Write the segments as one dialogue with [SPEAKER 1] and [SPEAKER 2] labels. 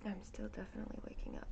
[SPEAKER 1] I'm still definitely waking up.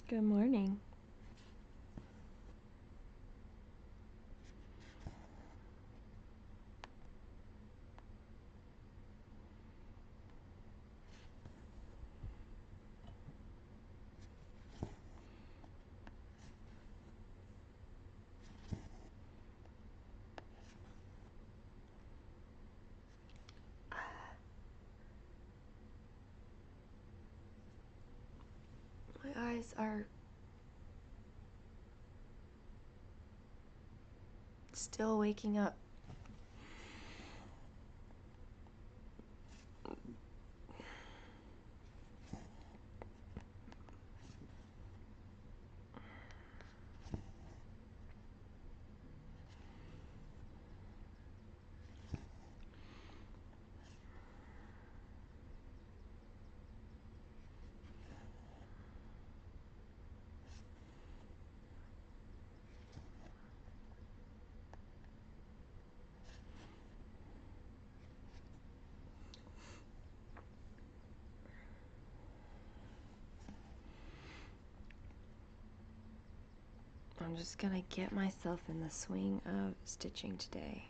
[SPEAKER 1] Good morning. My eyes are still waking up. I'm just gonna get myself in the swing of stitching today.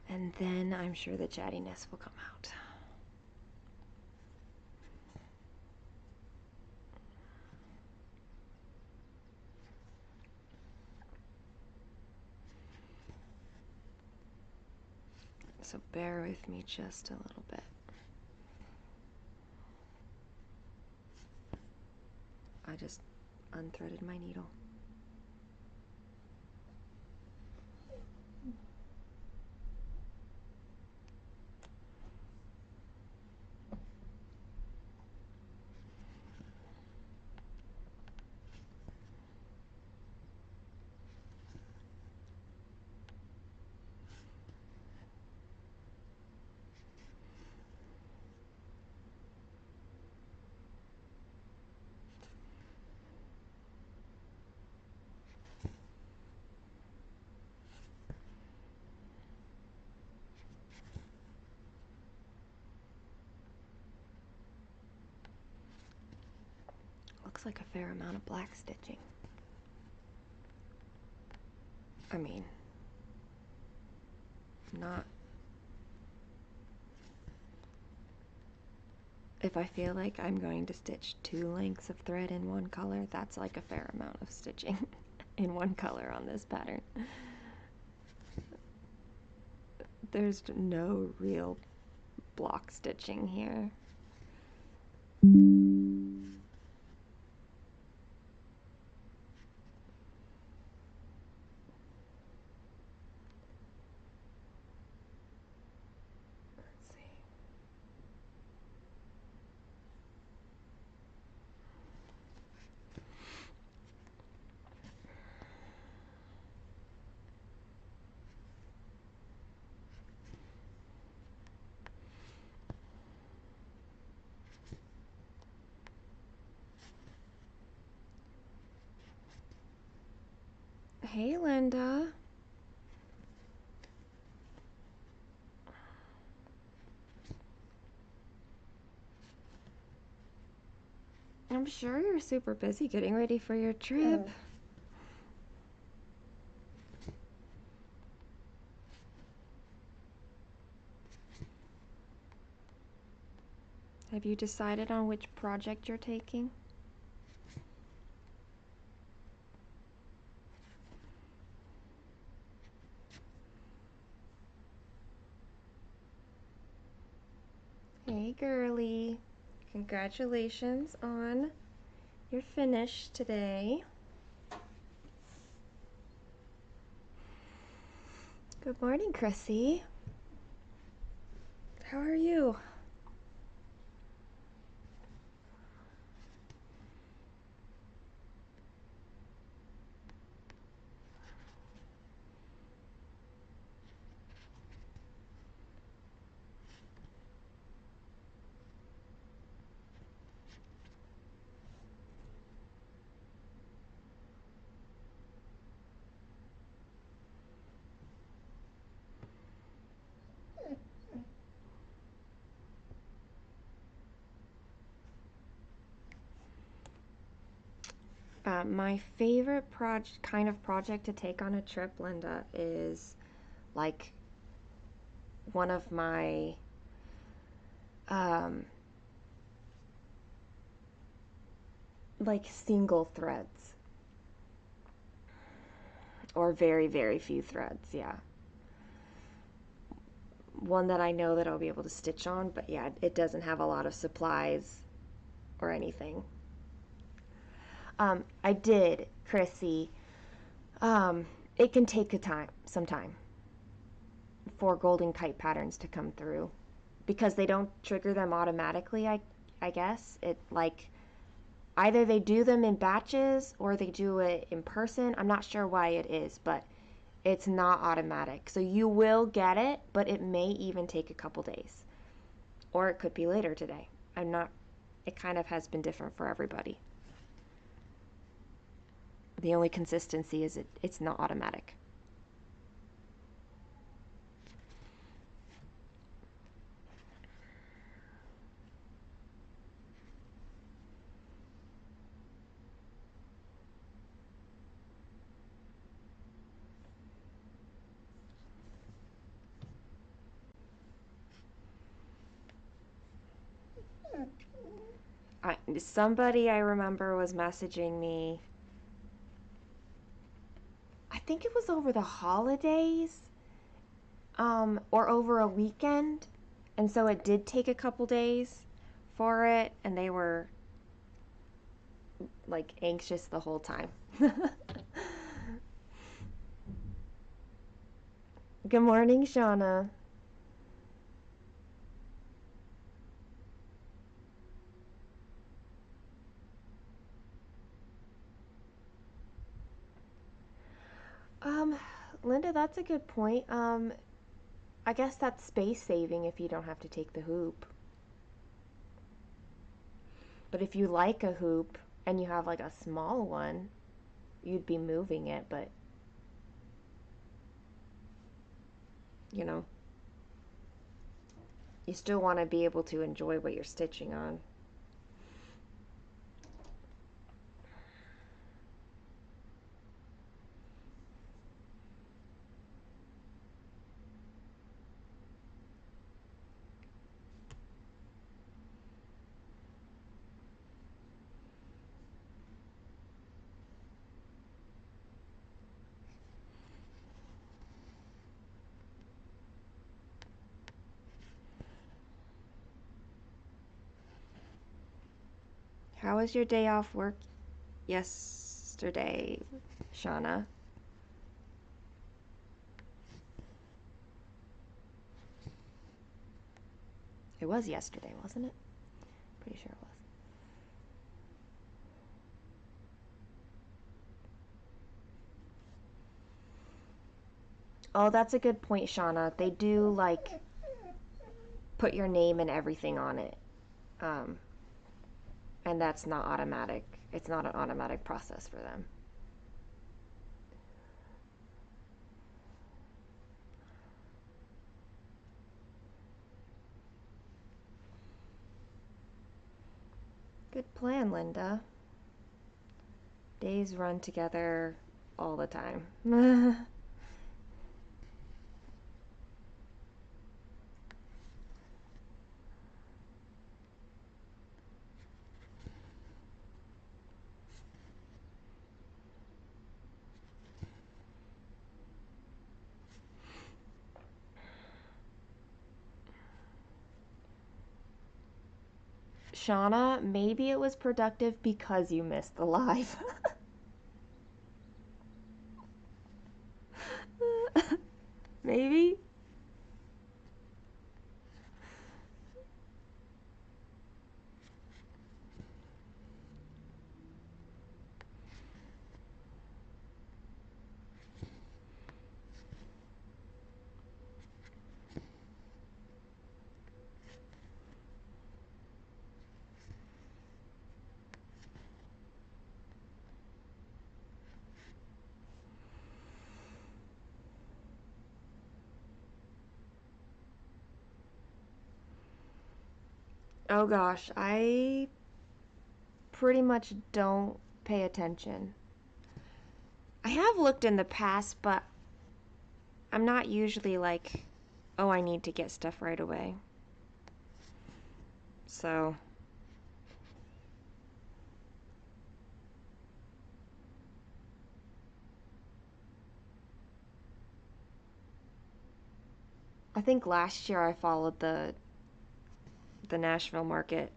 [SPEAKER 1] And then I'm sure the chattiness will come out. So bear with me just a little bit. I just unthreaded my needle. Looks like a fair amount of black stitching. I mean, not... If I feel like I'm going to stitch 2 lengths of thread in one color, that's like a fair amount of stitching in one color on this pattern. There's no real block stitching here. Let's see. Hey, Linda. I'm sure you're super busy getting ready for your trip. Have you decided on which project you're taking? Hey girly, congratulations on your finish today. Good morning, Chrissy. How are you? My favorite kind of project to take on a trip, Linda, is like one of my like single threads or very, very few threads. Yeah. One that I know that I'll be able to stitch on, but yeah, it doesn't have a lot of supplies or anything. I did, Chrissy. It can take some time for golden kite patterns to come through because they don't trigger them automatically. I guess it like either they do them in batches or they do it in person. I'm not sure why it is, but it's not automatic. So you will get it, but it may even take a couple days, or it could be later today. I'm not. It kind of has been different for everybody. The only consistency is it's not automatic. Somebody I remember was messaging me. I think it was over the holidays, or over a weekend, and so it did take a couple days for it, and they were like anxious the whole time. Good morning, Shauna. Um, Linda, that's a good point. I guess that's space saving if you don't have to take the hoop. But if you like a hoop and you have like a small one, you'd be moving it, but you know, you still want to be able to enjoy what you're stitching on. How was your day off work yesterday, Shauna? It was yesterday, wasn't it? Pretty sure it was. Oh, that's a good point, Shauna. They do like put your name and everything on it. Um, and that's not automatic. It's not an automatic process for them. Good plan, Linda. Days run together all the time. Shauna, maybe it was productive because you missed the live. Maybe? Oh gosh, I pretty much don't pay attention. I have looked in the past, but I'm not usually like, oh, I need to get stuff right away. So, I think last year I followed the Nashville market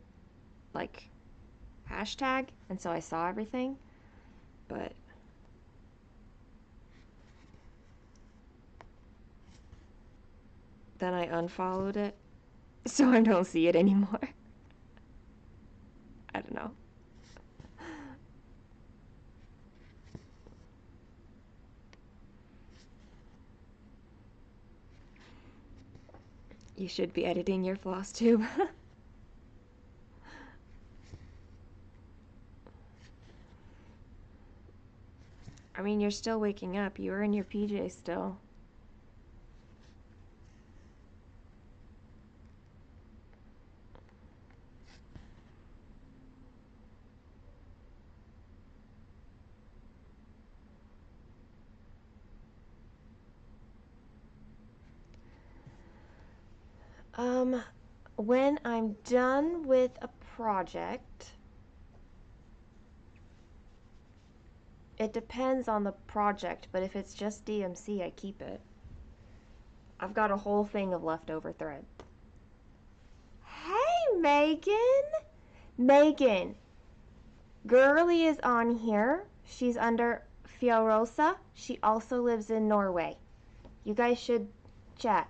[SPEAKER 1] like hashtag, and so I saw everything, but then I unfollowed it, so I don't see it anymore. I don't know. You should be editing your floss tube. I mean, you're still waking up. You were in your PJs still. Um, when I'm done with a project, it depends on the project, but if it's just DMC, I keep it. I've got a whole thing of leftover thread. Hey, Megan! Megan, Girly is on here. She's under Fiorosa. She also lives in Norway. You guys should chat.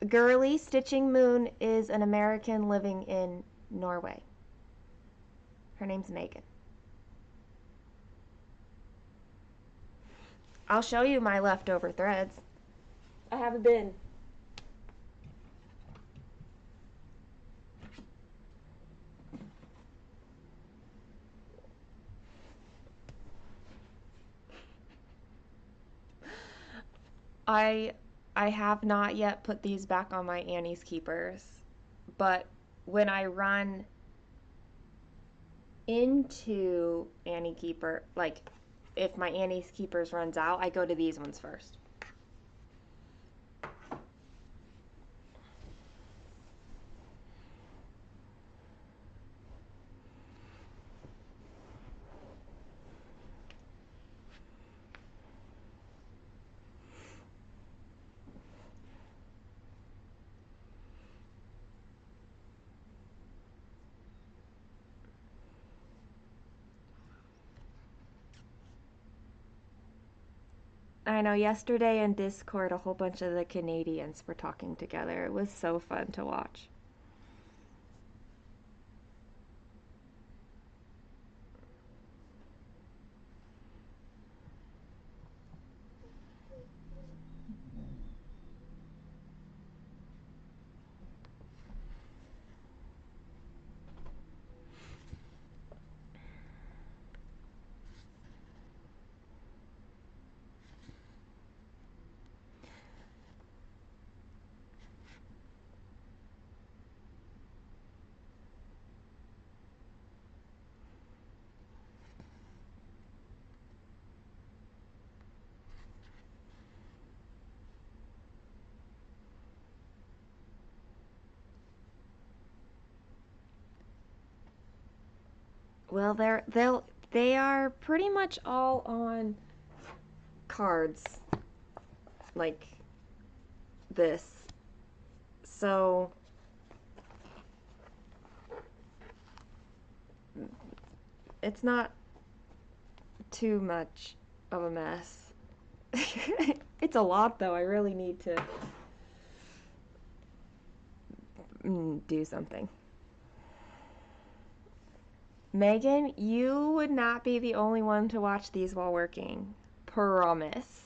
[SPEAKER 1] Girly Stitching Moon is an American living in Norway. Her name's Megan. I'll show you my leftover threads. I have a bin. I have not yet put these back on my Annie's Keepers, but when I run into Annie Keeper, like if my Annie's Keepers runs out, I go to these ones first. I know yesterday in Discord, a whole bunch of the Canadians were talking together. It was so fun to watch. Well, they are pretty much all on cards like this. So It's not too much of a mess. It's a lot though. I really need to do something. Megan, you would not be the only one to watch these while working. Promise.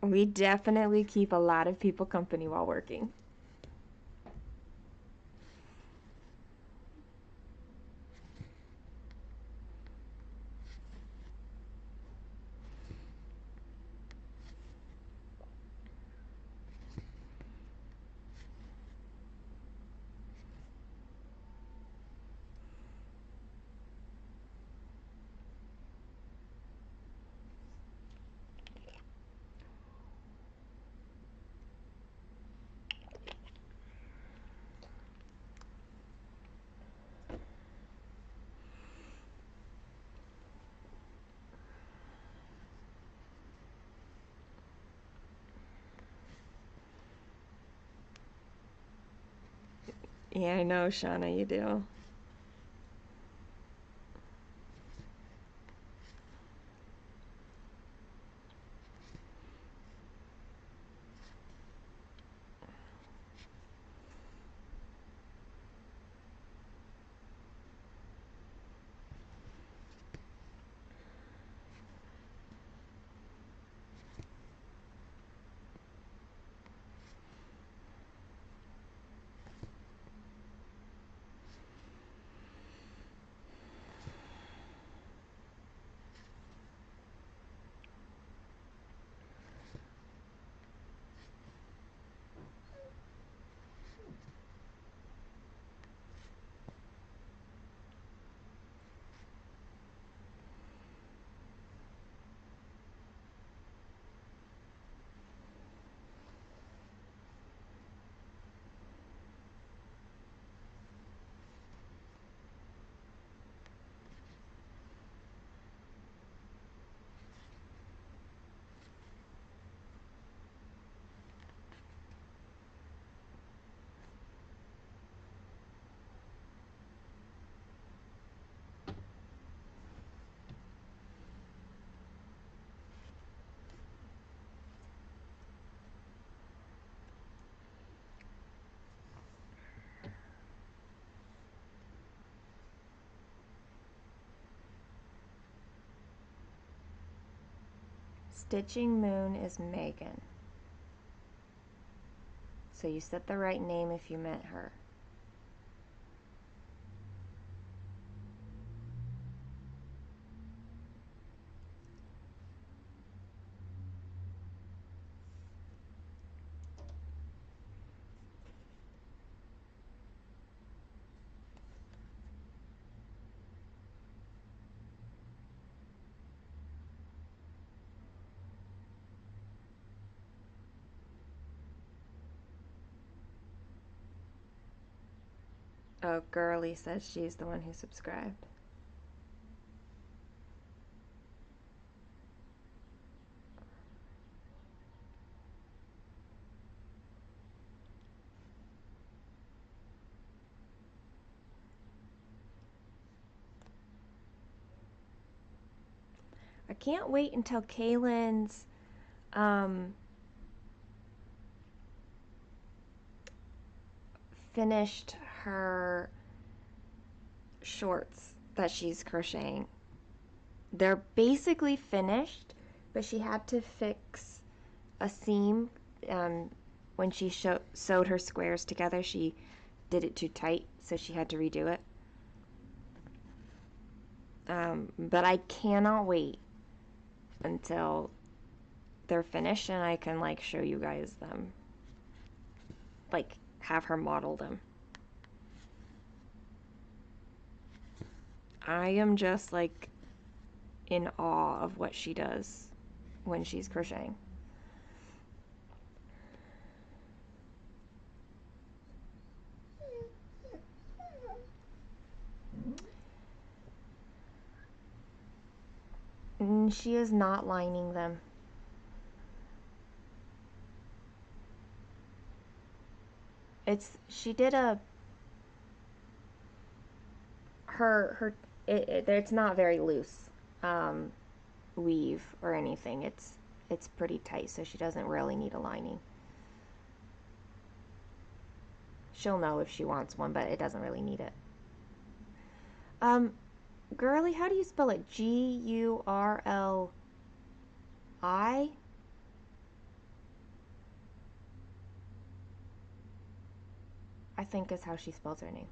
[SPEAKER 1] We definitely keep a lot of people company while working. Yeah, I know, Shauna, you do. Stitching Moon is Megan. So you said the right name if you meant her. Oh, Girly says she's the one who subscribed. I can't wait until Kaylin's finished her shorts that she's crocheting. They're basically finished, but she had to fix a seam when she sewed her squares together. She did it too tight, so she had to redo it. But I cannot wait until they're finished and I can like show you guys them, like have her model them. I am just like in awe of what she does when she's crocheting. And she is not lining them. She did a her it's not very loose um, weave or anything. It's pretty tight, so she doesn't really need a lining. She'll know if she wants one, but it doesn't really need it. Um, Girly, how do you spell it? Gurli? I think is how she spells her name.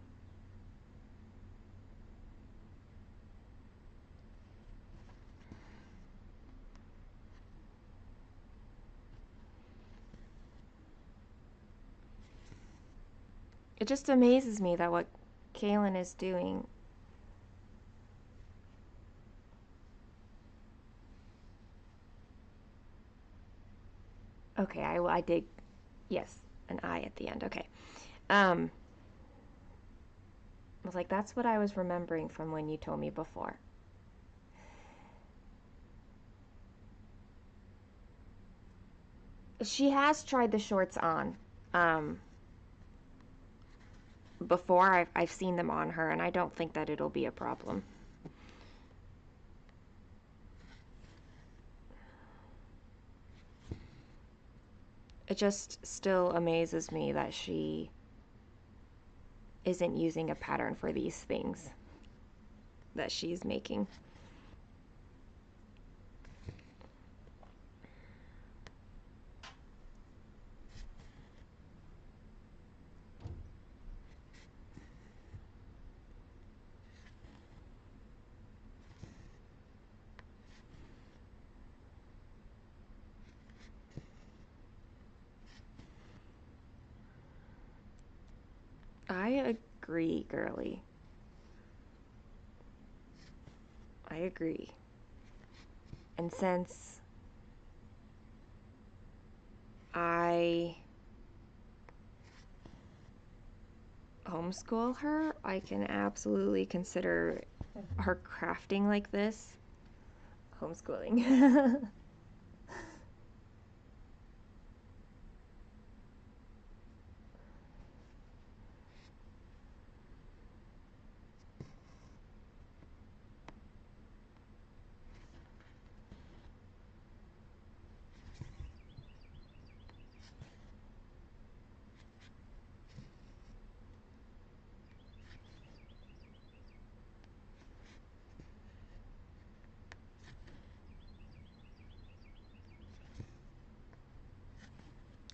[SPEAKER 1] It just amazes me that what Kaylin is doing. Okay, I did, yes, an I at the end. Okay. I was like, that's what I was remembering from when you told me before. She has tried the shorts on um, before. I've seen them on her, and I don't think that it'll be a problem. It just still amazes me that she isn't using a pattern for these things that she's making. I agree, girly. I agree. And since I homeschool her, I can absolutely consider her crafting like this homeschooling.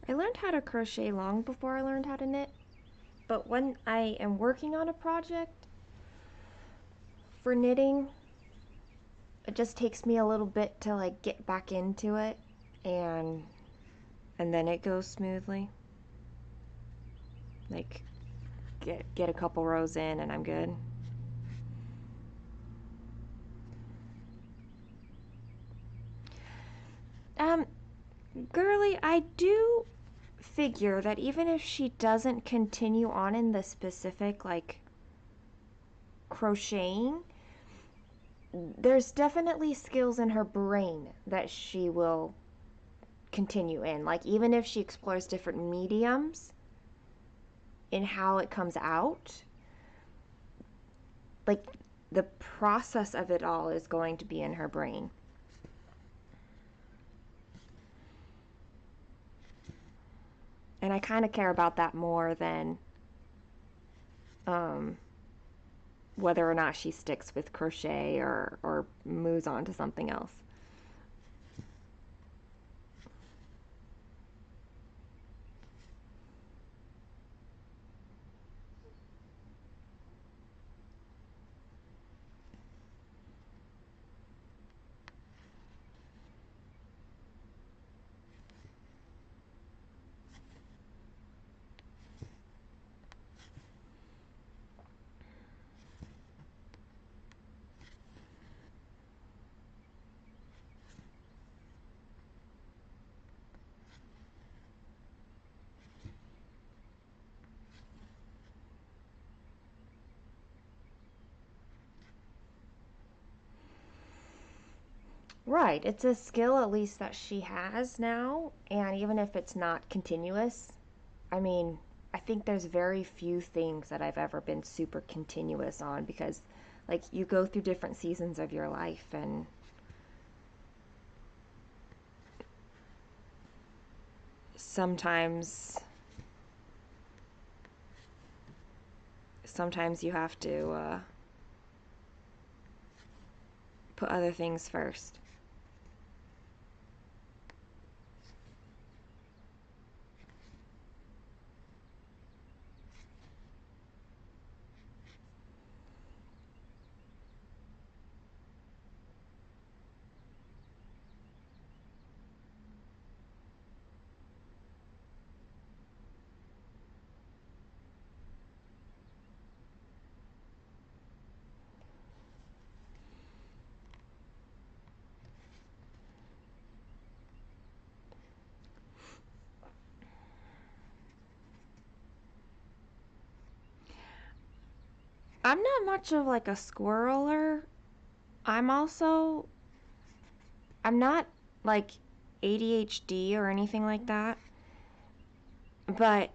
[SPEAKER 1] I learned how to crochet long before I learned how to knit, but when I am working on a project for knitting, it just takes me a little bit to like get back into it, and then it goes smoothly. Like get a couple rows in and I'm good. Um, Girly, I do figure that even if she doesn't continue on in the specific like crocheting, there's definitely skills in her brain that she will continue in. Like even if she explores different mediums in how it comes out, like the process of it all is going to be in her brain. And I kind of care about that more than um, whether or not she sticks with crochet or moves on to something else. Right, it's a skill at least that she has now, and even if it's not continuous, I mean, I think there's very few things that I've ever been super continuous on because, like, you go through different seasons of your life, and sometimes you have to put other things first. I'm not much of like a squirreler. I'm also I'm not like ADHD or anything like that, but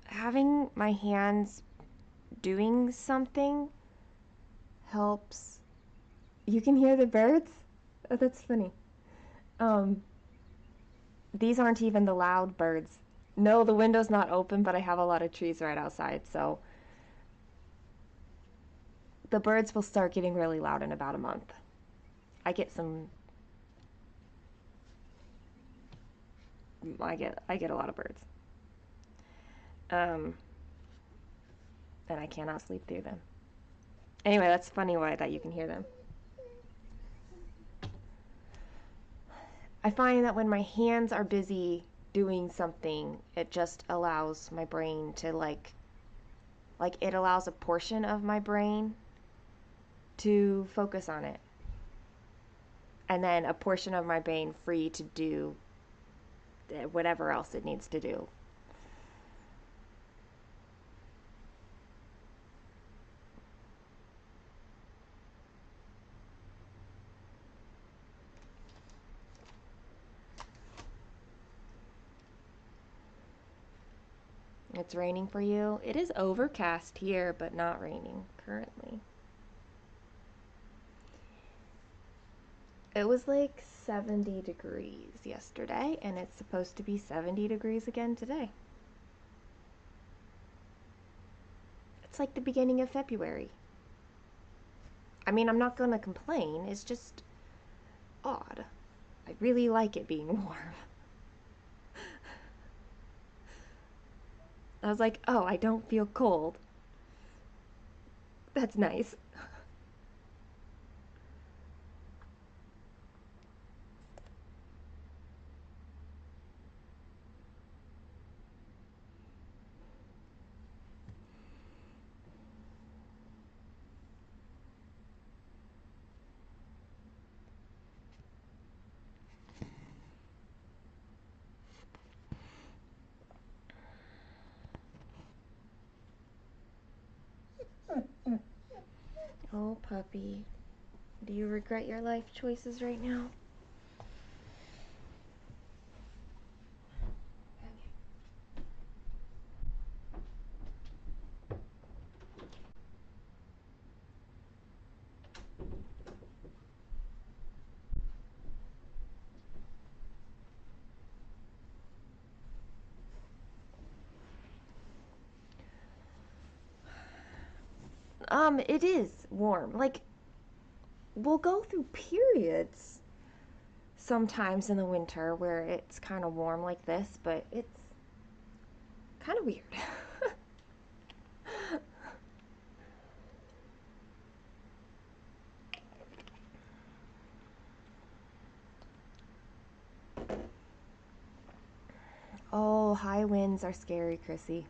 [SPEAKER 1] having my hands doing something helps. You can hear the birds? Oh, that's funny. Um, these aren't even the loud birds. No, the window's not open, but I have a lot of trees right outside, so the birds will start getting really loud in about a month. I get some I get a lot of birds. Um, and I cannot sleep through them. Anyway, that's funny why that you can hear them. I find that when my hands are busy doing something, it just allows my brain to like it allows a portion of my brain to focus on it. And then a portion of my brain free to do whatever else it needs to do. It's raining for you. It is overcast here, but not raining currently. It was like 70 degrees yesterday, and it's supposed to be 70 degrees again today. It's like the beginning of February. I mean, I'm not gonna complain, it's just odd. I really like it being warm. I was like, oh, I don't feel cold. That's nice. Oh, puppy. Do you regret your life choices right now? It is warm. Like, we'll go through periods sometimes in the winter where it's kind of warm like this, but it's kind of weird. Oh, high winds are scary, Chrissy.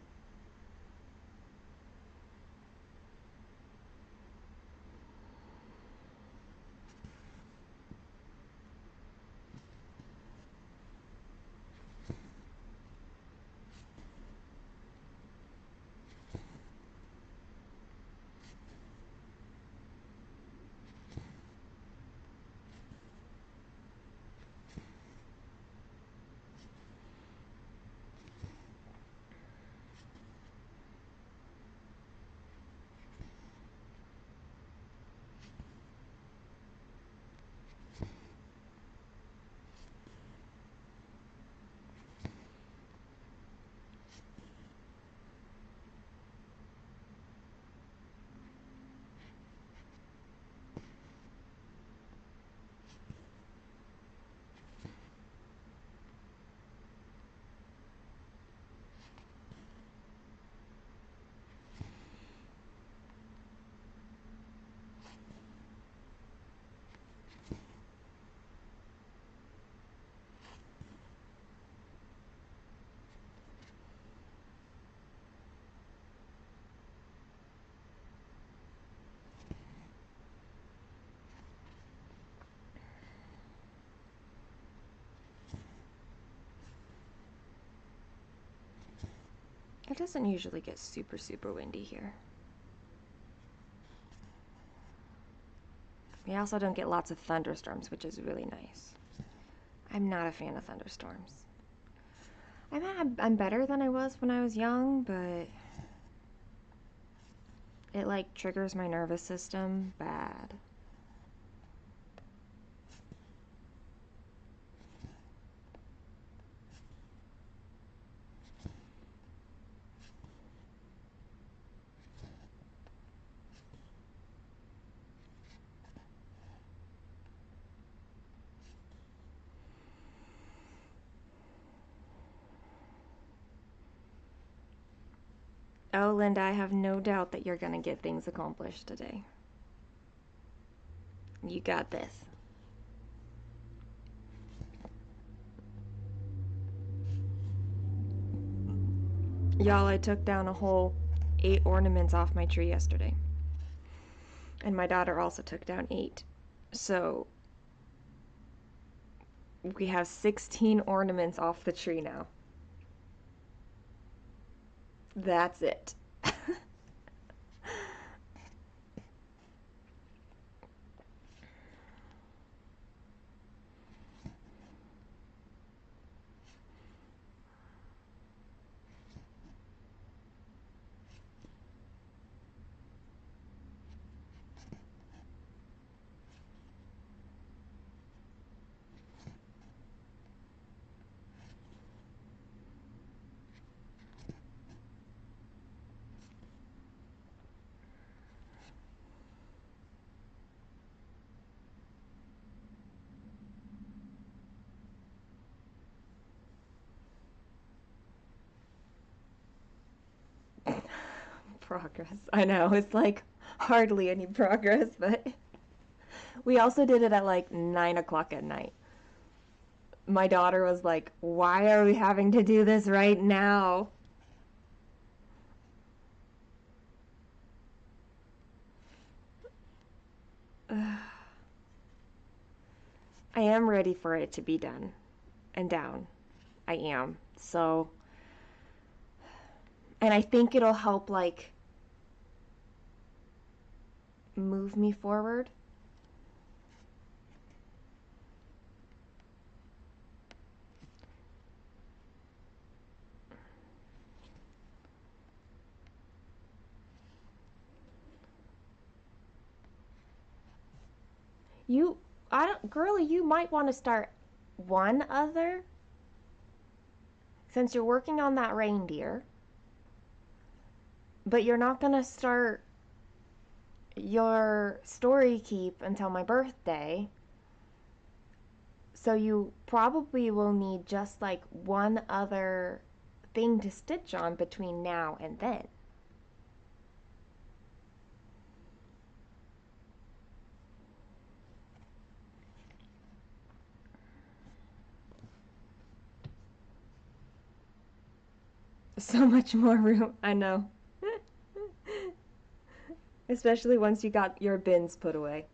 [SPEAKER 1] It doesn't usually get super, super windy here. We also don't get lots of thunderstorms, which is really nice. I'm not a fan of thunderstorms. I'm better than I was when I was young, but it like triggers my nervous system bad. Oh, Linda, I have no doubt that you're gonna get things accomplished today. You got this. Y'all, I took down a whole 8 ornaments off my tree yesterday. And my daughter also took down 8. So we have 16 ornaments off the tree now. That's it. Progress. I know, it's like hardly any progress, but we also did it at like 9 o'clock at night. My daughter was like, why are we having to do this right now? I am ready for it to be done and down. I am. So, and I think it'll help like move me forward. Girlie, you might want to start one other, since you're working on that reindeer, but you're not going to start your story keep until my birthday. So you probably will need just like one other thing to stitch on between now and then. So much more room, I know. Especially once you got your bins put away.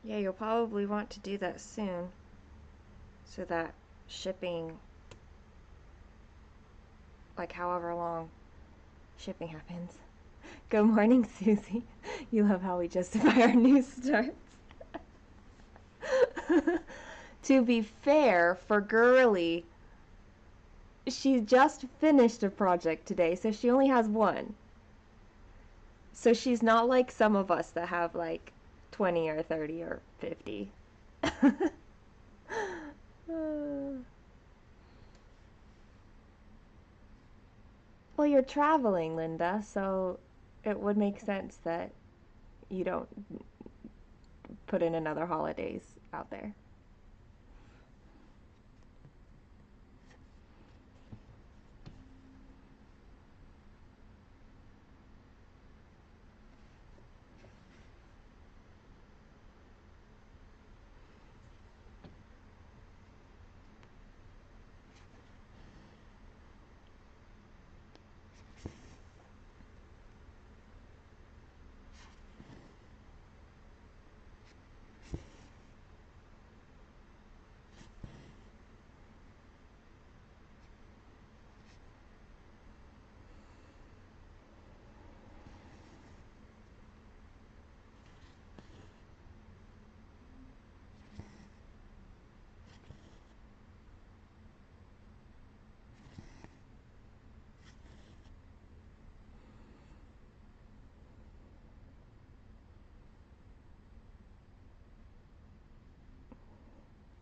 [SPEAKER 1] Yeah, you'll probably want to do that soon, so that shipping, like however long shipping happens. Good morning, Susie. You love how we justify our new starts. To be fair, for Girly, she just finished a project today, so she only has one. So she's not like some of us that have like 20 or 30 or 50. Well, you're traveling, Linda, so it would make sense that you don't put in another holidays out there.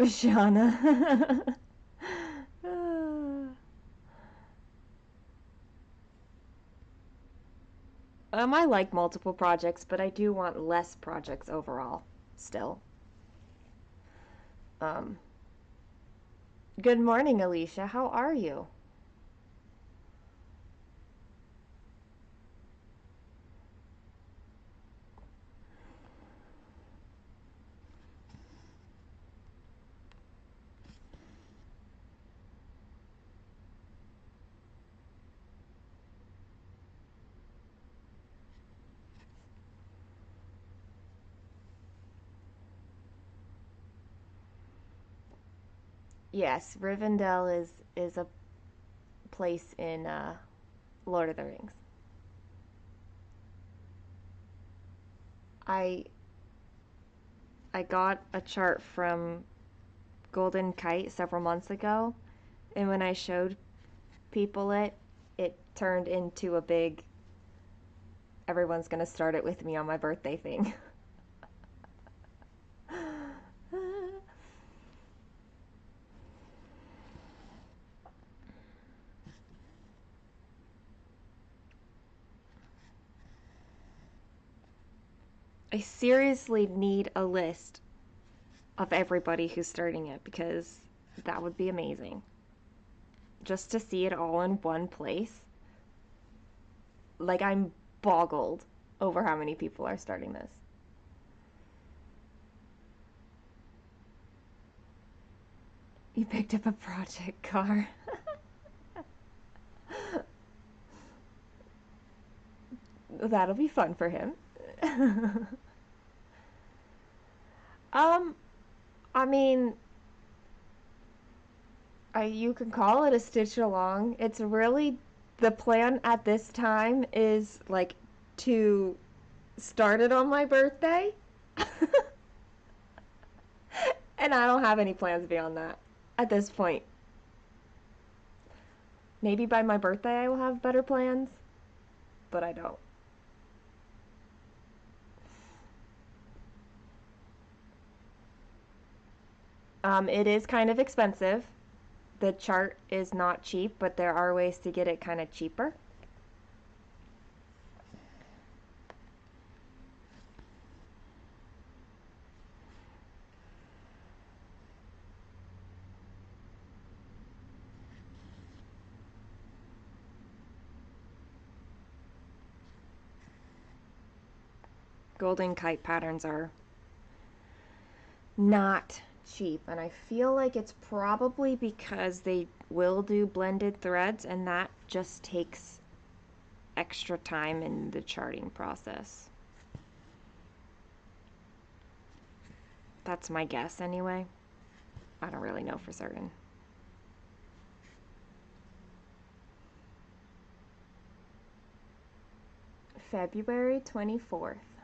[SPEAKER 1] Shauna. I like multiple projects, but I do want less projects overall, still. Um, Good morning, Alicia. How are you? Yes, Rivendell is a place in Lord of the Rings. I I got a chart from Golden Kite several months ago, and when I showed people it turned into a big everyone's gonna start it with me on my birthday thing. I seriously need a list of everybody who's starting it because that would be amazing. Just to see it all in one place. Like, I'm boggled over how many people are starting this. You picked up a project car. That'll be fun for him. um, I mean, you can call it a stitch along. It's really the plan at this time is like to start it on my birthday. And I don't have any plans beyond that at this point. Maybe by my birthday I will have better plans, but I don't. It is kind of expensive. The chart is not cheap, but there are ways to get it kind of cheaper. Golden kite patterns are not cheap, and I feel like it's probably because they will do blended threads, and that just takes extra time in the charting process. That's my guess anyway. I don't really know for certain. February 24th.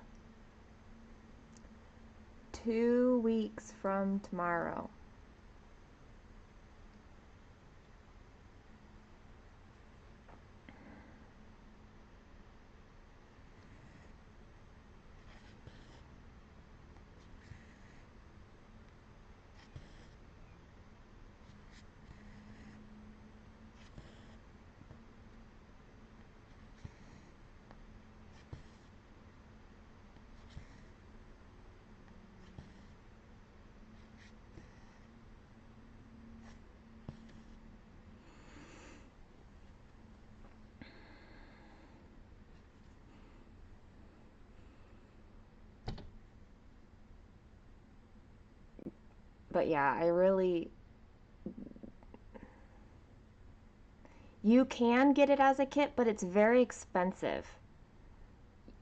[SPEAKER 1] 2 weeks from tomorrow. But yeah, you can get it as a kit, but it's very expensive.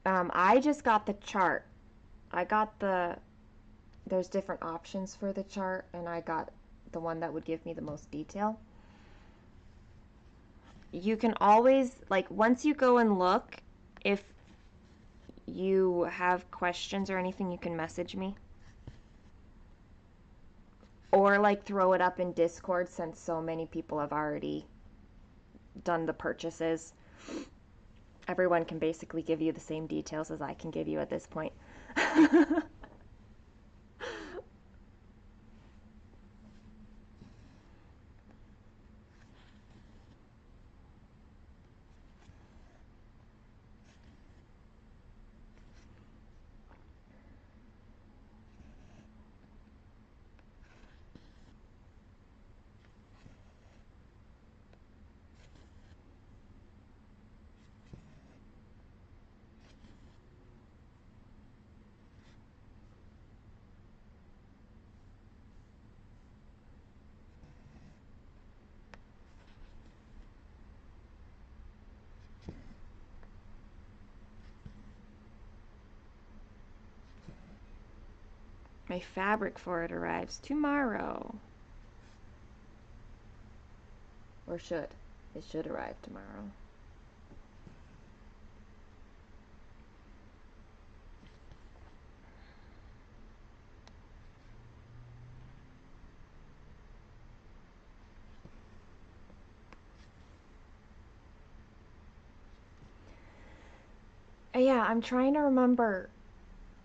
[SPEAKER 1] I just got the chart. I got there's different options for the chart, and I got the one that would give me the most detail. You can always, like, once you go and look, if you have questions or anything, you can message me. Or, like, throw it up in Discord since so many people have already done the purchases. Everyone can basically give you the same details as I can give you at this point. My fabric for it arrives tomorrow. Or should. It should arrive tomorrow. Yeah, I'm trying to remember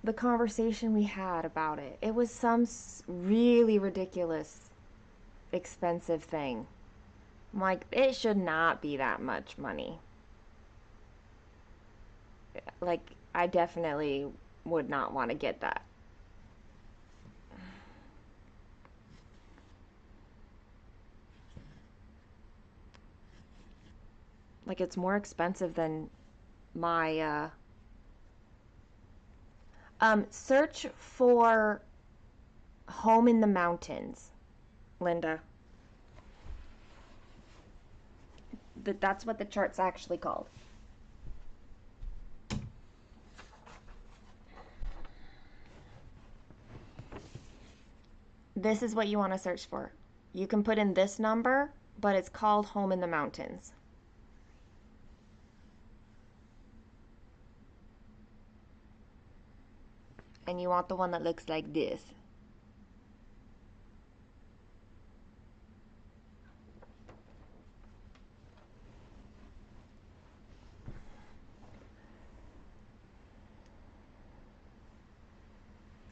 [SPEAKER 1] the conversation we had about it. It was some really ridiculous, expensive thing. I'm like, it should not be that much money. Like, I definitely would not want to get that. Like, it's more expensive than my, search for Home in the Mountains, Linda. That's what the chart's actually called. This is what you want to search for. You can put in this number, but it's called Home in the Mountains. And you want the one that looks like this.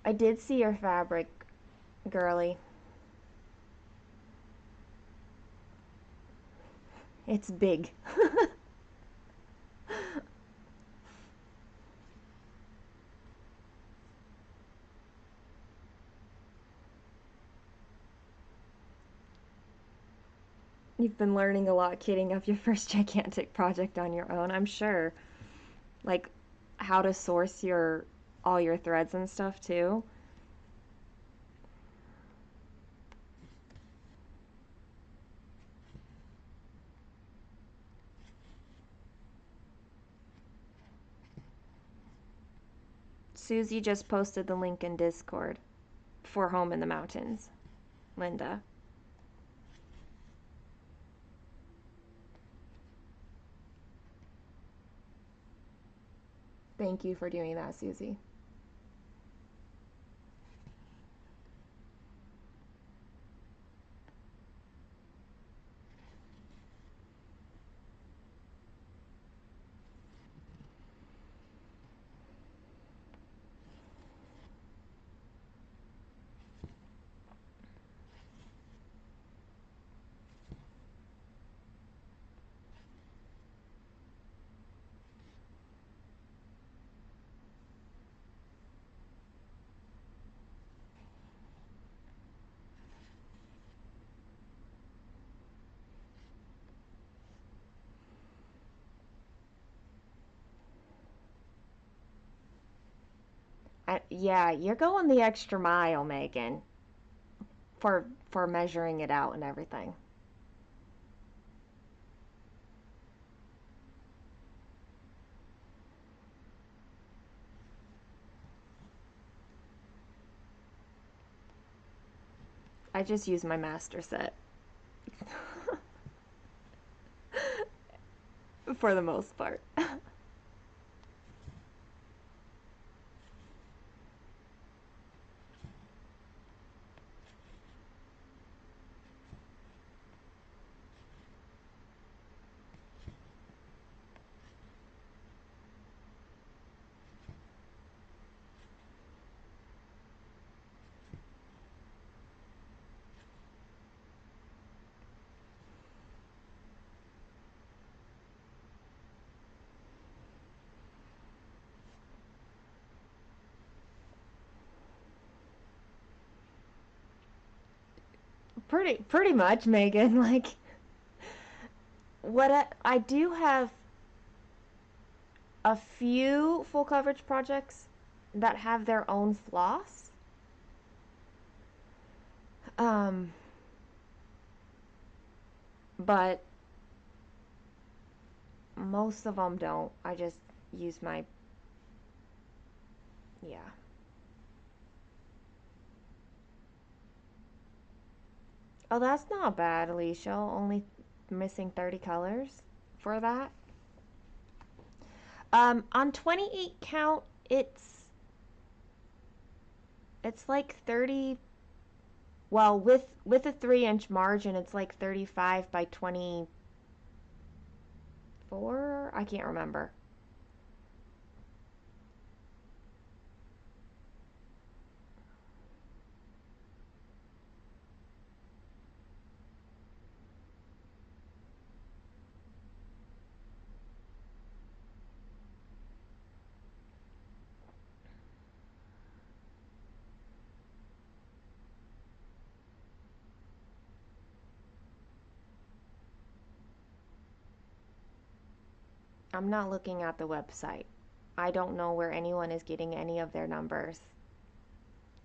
[SPEAKER 1] I did see your fabric, girly. It's big. You've been learning a lot kitting up your first gigantic project on your own, I'm sure. Like how to source all your threads and stuff too. Susie just posted the link in Discord for Home in the Mountains. Linda. Thank you for doing that, Susie. Yeah, you're going the extra mile, Megan. for measuring it out and everything. I just use my master set for the most part. Pretty much, Megan. Like, I do have a few full coverage projects that have their own floss. Um, but most of them don't. I just use my, yeah. Oh, that's not bad, Alicia. Only missing 30 colors for that. On 28 count, it's like 30. Well, with a 3-inch margin, it's like 35 by 24. I can't remember. I'm not looking at the website. I don't know where anyone is getting any of their numbers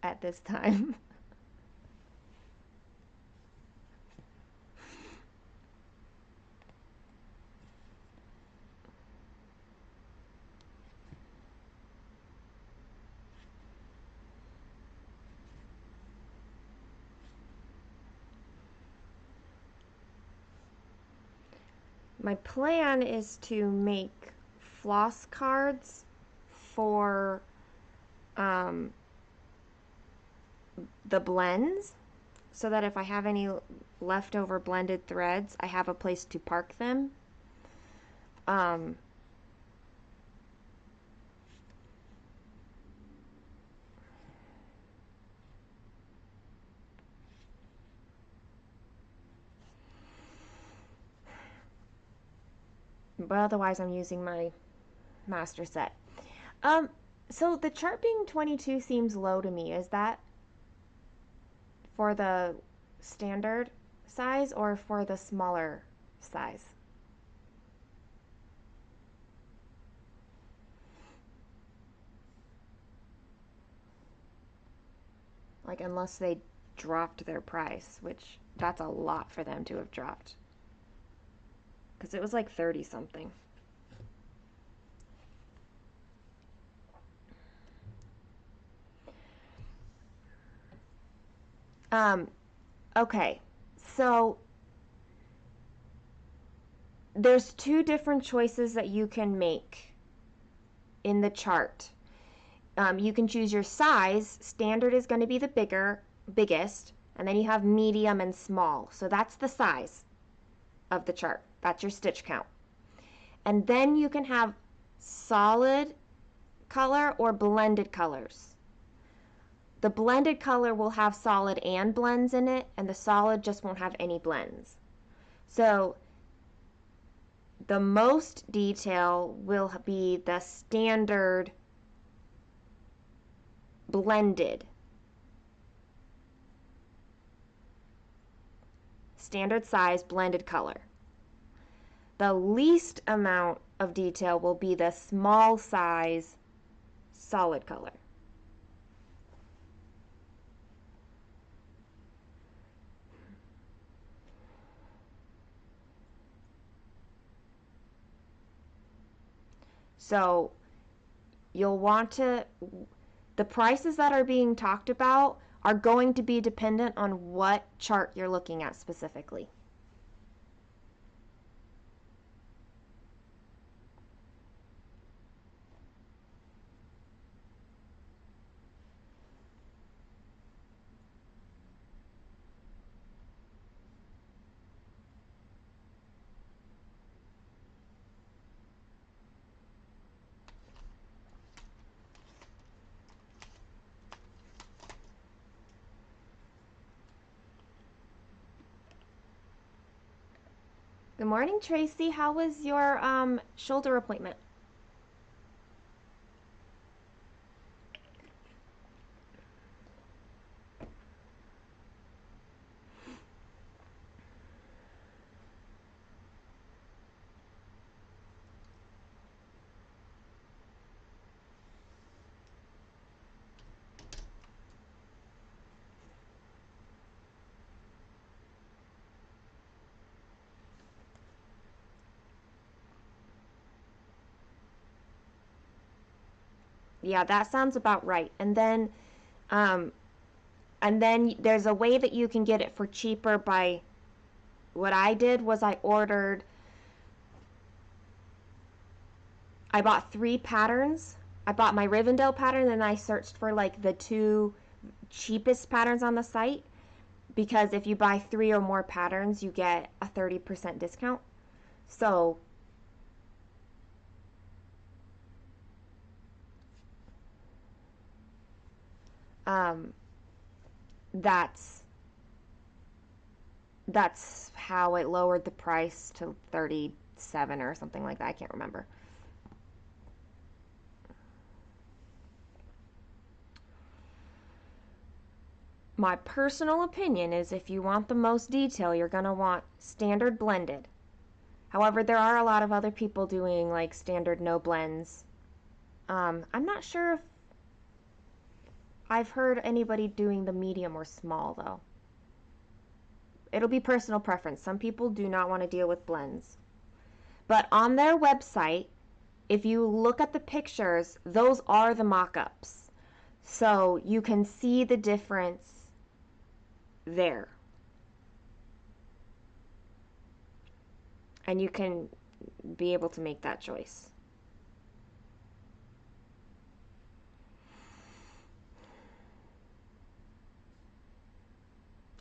[SPEAKER 1] at this time. My plan is to make floss cards for um, the blends so that if I have any leftover blended threads, I have a place to park them. Um, but otherwise, I'm using my master set. Um, so the chart being 22 seems low to me. Is that for the standard size or for the smaller size? Like, unless they dropped their price, which that's a lot for them to have dropped. Because it was like 30 something. Um, okay, so there's two different choices that you can make in the chart. You can choose your size. Standard is going to be the biggest, and then you have medium and small. So that's the size of the chart. That's your stitch count. And then you can have solid color or blended colors. The blended color will have solid and blends in it, and the solid just won't have any blends. So the most detail will be the standard blended. Standard size, blended color. The least amount of detail will be the small size, solid color. So you'll want to, the prices that are being talked about are going to be dependent on what chart you're looking at specifically. Good morning, Tracy. How was your shoulder appointment? Yeah, that sounds about right. Um, and then there's a way that you can get it for cheaper by, what I did was I bought 3 patterns. I bought my Rivendell pattern, and I searched for like the 2 cheapest patterns on the site, because if you buy 3 or more patterns, you get a 30% discount. So um, that's that's how it lowered the price to 37 or something like that. I can't remember. My personal opinion is if you want the most detail, you're going to want standard blended. However, there are a lot of other people doing like standard no blends. I'm not sure if I've heard anybody doing the medium or small though. It'll be personal preference. Some people do not want to deal with blends. But on their website, if you look at the pictures, those are the mock-ups. So you can see the difference there. And you can be able to make that choice.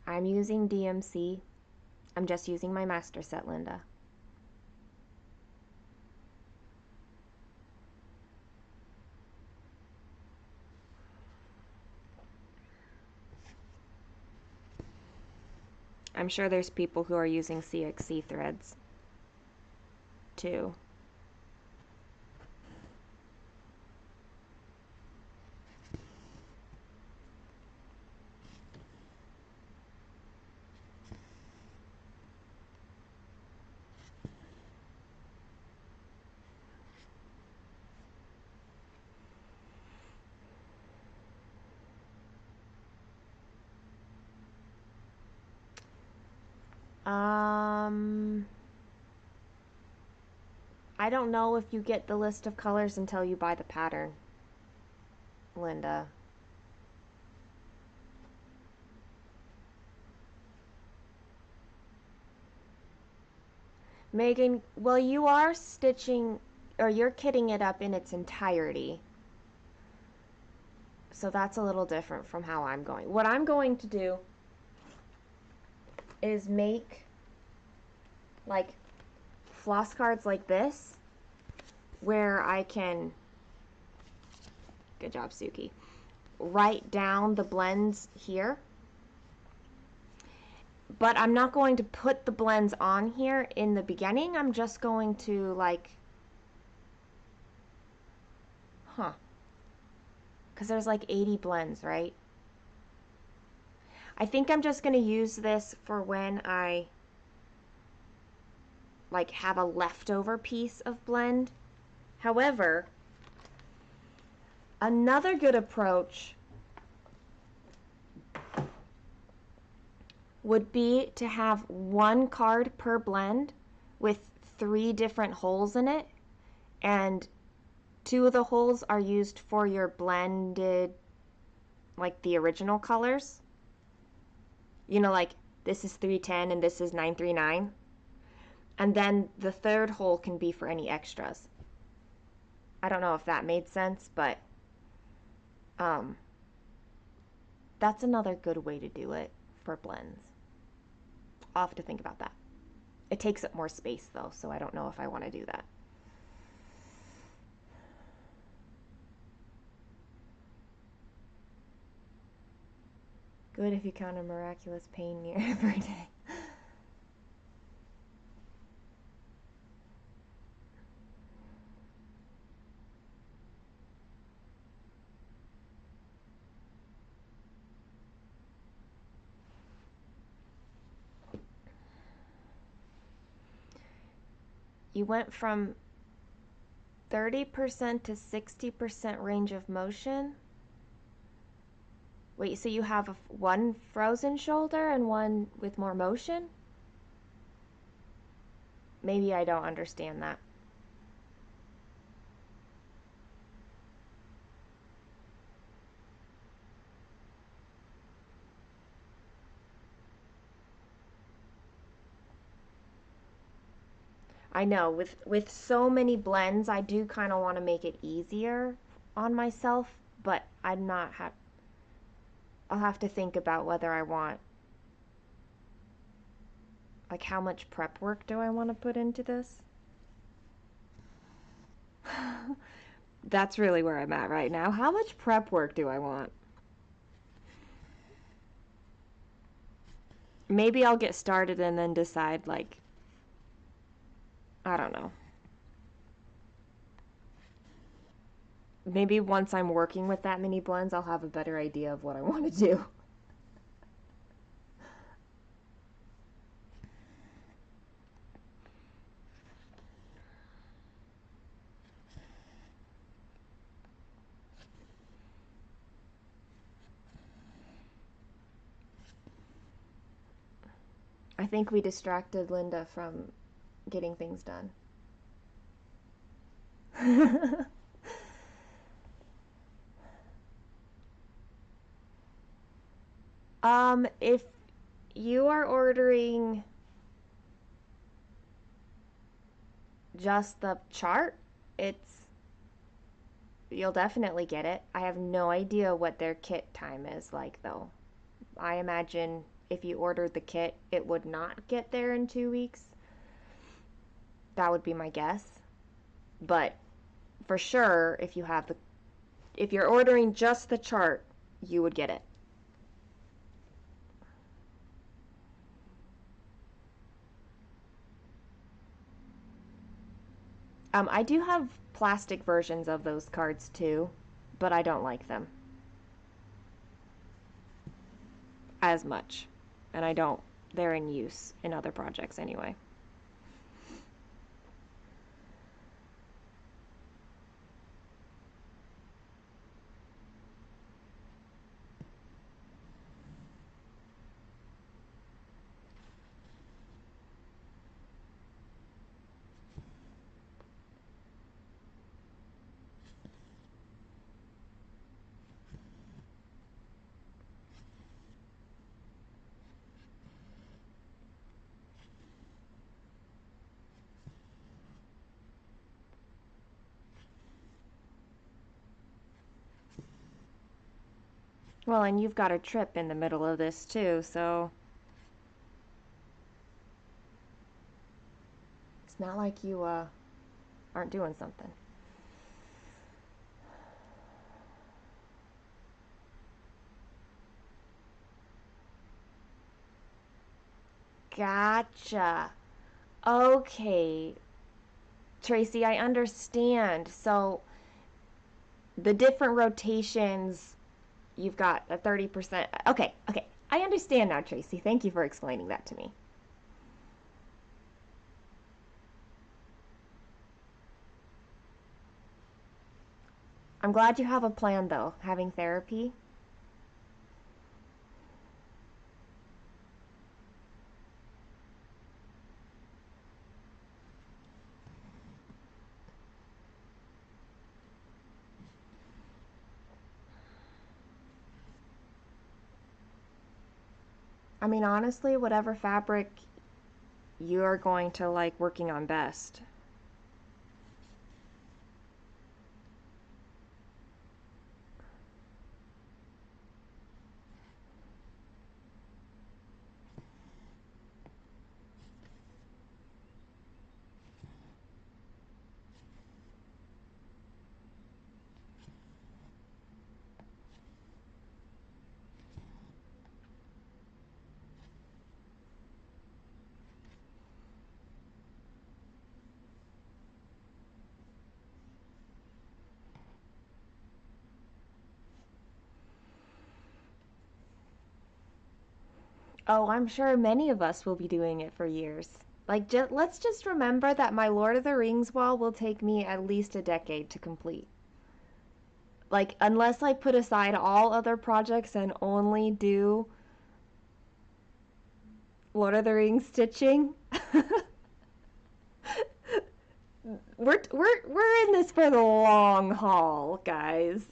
[SPEAKER 1] I'm using DMC. I'm just using my master set, Linda. I'm sure there's people who are using CXC threads too. I don't know if you get the list of colors until you buy the pattern, Linda. Megan, well, you are stitching, or you're kitting it up in its entirety. So that's a little different from how I'm going. What I'm going to do is make like floss cards like this, where I can, good job Suki, write down the blends here. But I'm not going to put the blends on here in the beginning. I'm just going to like, because there's like 80 blends, right? I think I'm just going to use this for when I like have a leftover piece of blend. However, another good approach would be to have 1 card per blend with 3 different holes in it, and 2 of the holes are used for your blended, like the original colors. You know, like this is 310 and this is 939. And then the third hole can be for any extras. I don't know if that made sense, but that's another good way to do it for blends. I'll have to think about that. It takes up more space though, so I don't know if I want to do that. Good if you count a miraculous pain near every day. You went from 30% to 60% range of motion. Wait, so you have one frozen shoulder and one with more motion? Maybe I don't understand that. I know with so many blends, I do kind of want to make it easier on myself, but I'm not I'll have to think about whether I want, like, how much prep work do I want to put into this? That's really where I'm at right now. How much prep work do I want? Maybe I'll get started and then decide, like, I don't know. Maybe once I'm working with that many blends, I'll have a better idea of what I want to do. I think we distracted Linda from getting things done. If you are ordering just the chart, you'll definitely get it. I have no idea what their kit time is like though. I imagine if you ordered the kit, it would not get there in 2 weeks. That would be my guess. But for sure, if you're ordering just the chart, you would get it. I do have plastic versions of those cards too, but I don't like them as much. And they're in use in other projects anyway. Well, and you've got a trip in the middle of this too, so it's not like you aren't doing something. Gotcha. Okay. Tracy, I understand. So the different rotations, you've got a 30%. Okay, okay. I understand now, Tracy. Thank you for explaining that to me. I'm glad you have a plan, though, having therapy. I mean, honestly, whatever fabric you're going to like working on best. Oh, I'm sure many of us will be doing it for years. Like, let's just remember that my Lord of the Rings wall will take me at least a decade to complete. Like, unless I put aside all other projects and only do Lord of the Rings stitching, we're in this for the long haul, guys.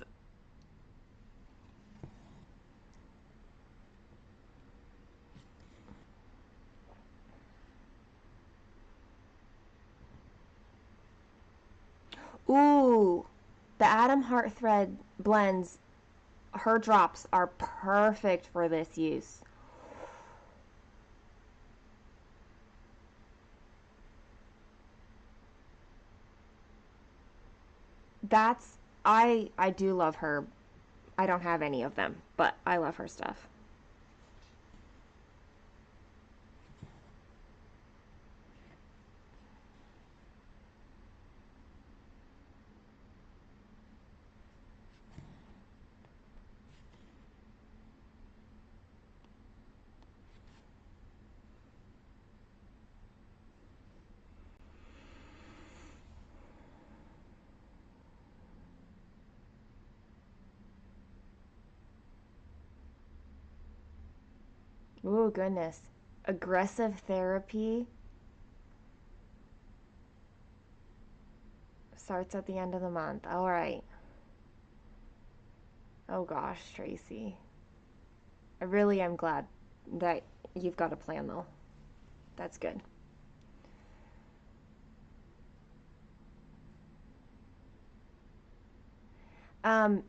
[SPEAKER 1] Ooh, the Atom Heart thread blends, her drops are perfect for this use. That's I do love her. I don't have any of them, but I love her stuff. Ooh, goodness. Aggressive therapy starts at the end of the month. All right. Oh gosh, Tracy. I really am glad that you've got a plan though. That's good. Um,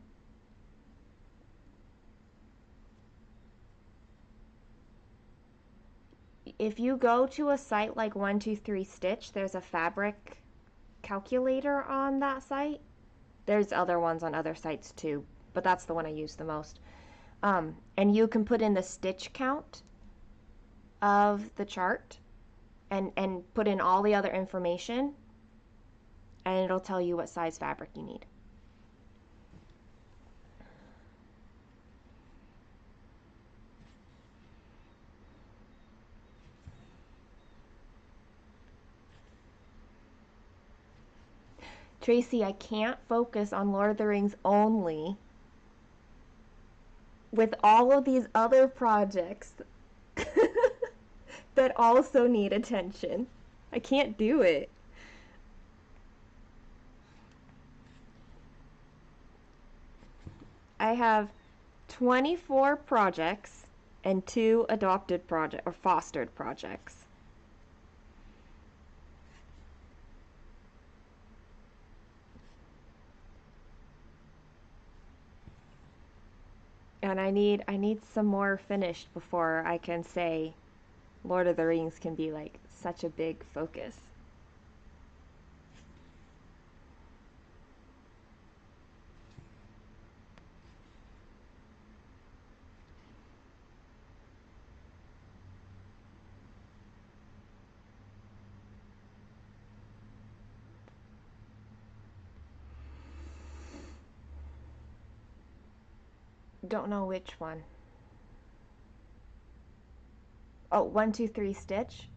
[SPEAKER 1] if you go to a site like 123 Stitch, there's a fabric calculator on that site. There's other ones on other sites too, but that's the one I use the most. And you can put in the stitch count of the chart and put in all the other information, and it'll tell you what size fabric you need. Tracy, I can't focus on Lord of the Rings only with all of these other projects that also need attention. I can't do it. I have 24 projects and 2 adopted project or fostered projects. And I need some more finished before I can say Lord of the Rings can be like such a big focus. Don't know which one. Oh, 123 Stitch.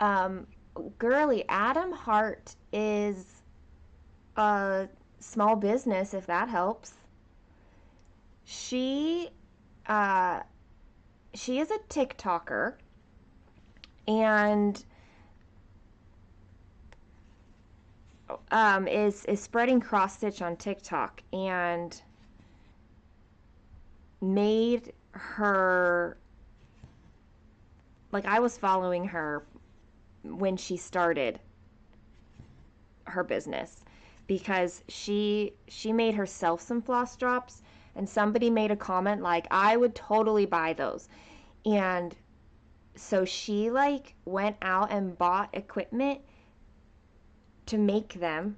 [SPEAKER 1] Um, Girly, Adam Hart is a small business, if that helps. She, uh, she is a TikToker, and is spreading cross stitch on TikTok and made her, like, I was following her when she started her business because she made herself some floss drops, and somebody made a comment like, I would totally buy those. And so she like went out and bought equipment to make them,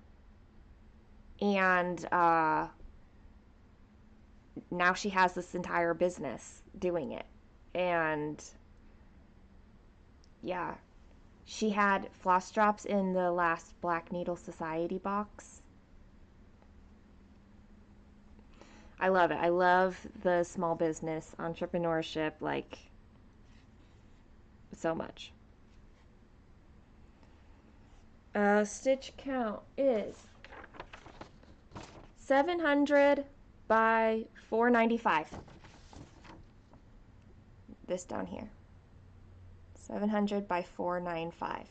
[SPEAKER 1] and now she has this entire business doing it. And yeah, she had floss drops in the last Black Needle Society box. I love it. I love the small business entrepreneurship, like, so much. Stitch count is 700 by 495. This down here. 700 by 495.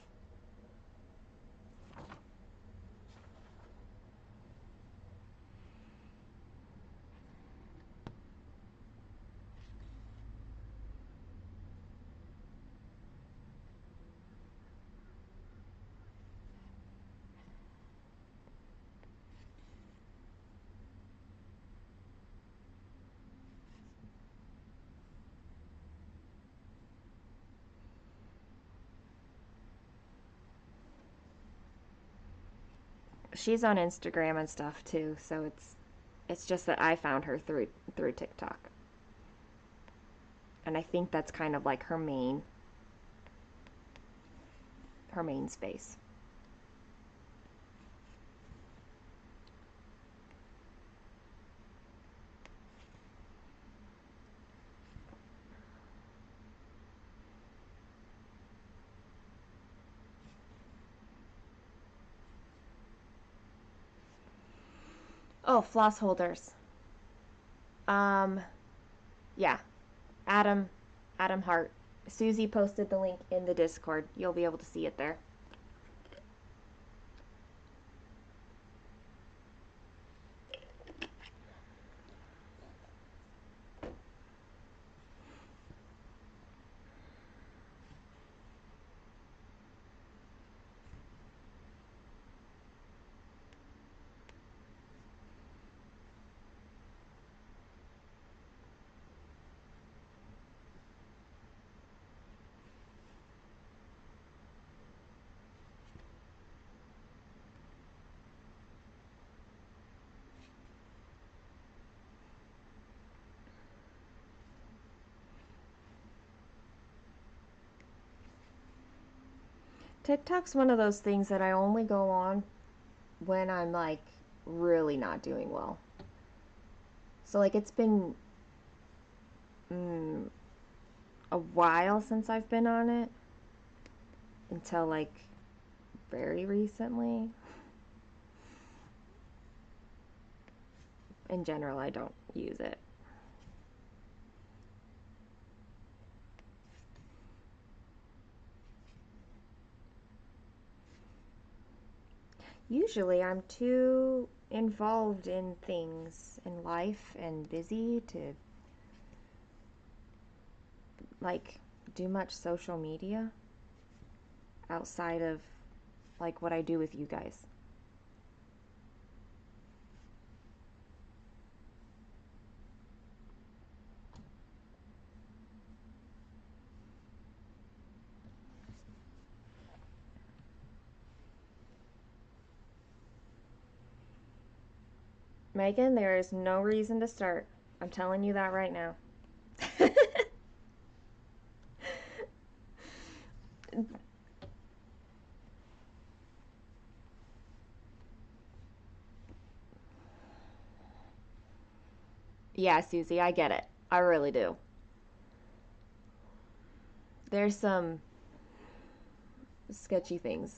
[SPEAKER 1] She's on Instagram and stuff too, so it's just that I found her through TikTok. And I think that's kind of like her main space. Oh, floss holders. Um, yeah, Adam, Adam Hart. Susie posted the link in the Discord. You'll be able to see it there. TikTok's one of those things that I only go on when I'm like really not doing well. So like it's been a while since I've been on it until like very recently. In general, I don't use it. Usually I'm too involved in things in life and busy to like do much social media outside of like what I do with you guys. Megan, there is no reason to start. I'm telling you that right now. Yeah, Susie, I get it. I really do. There's some sketchy things.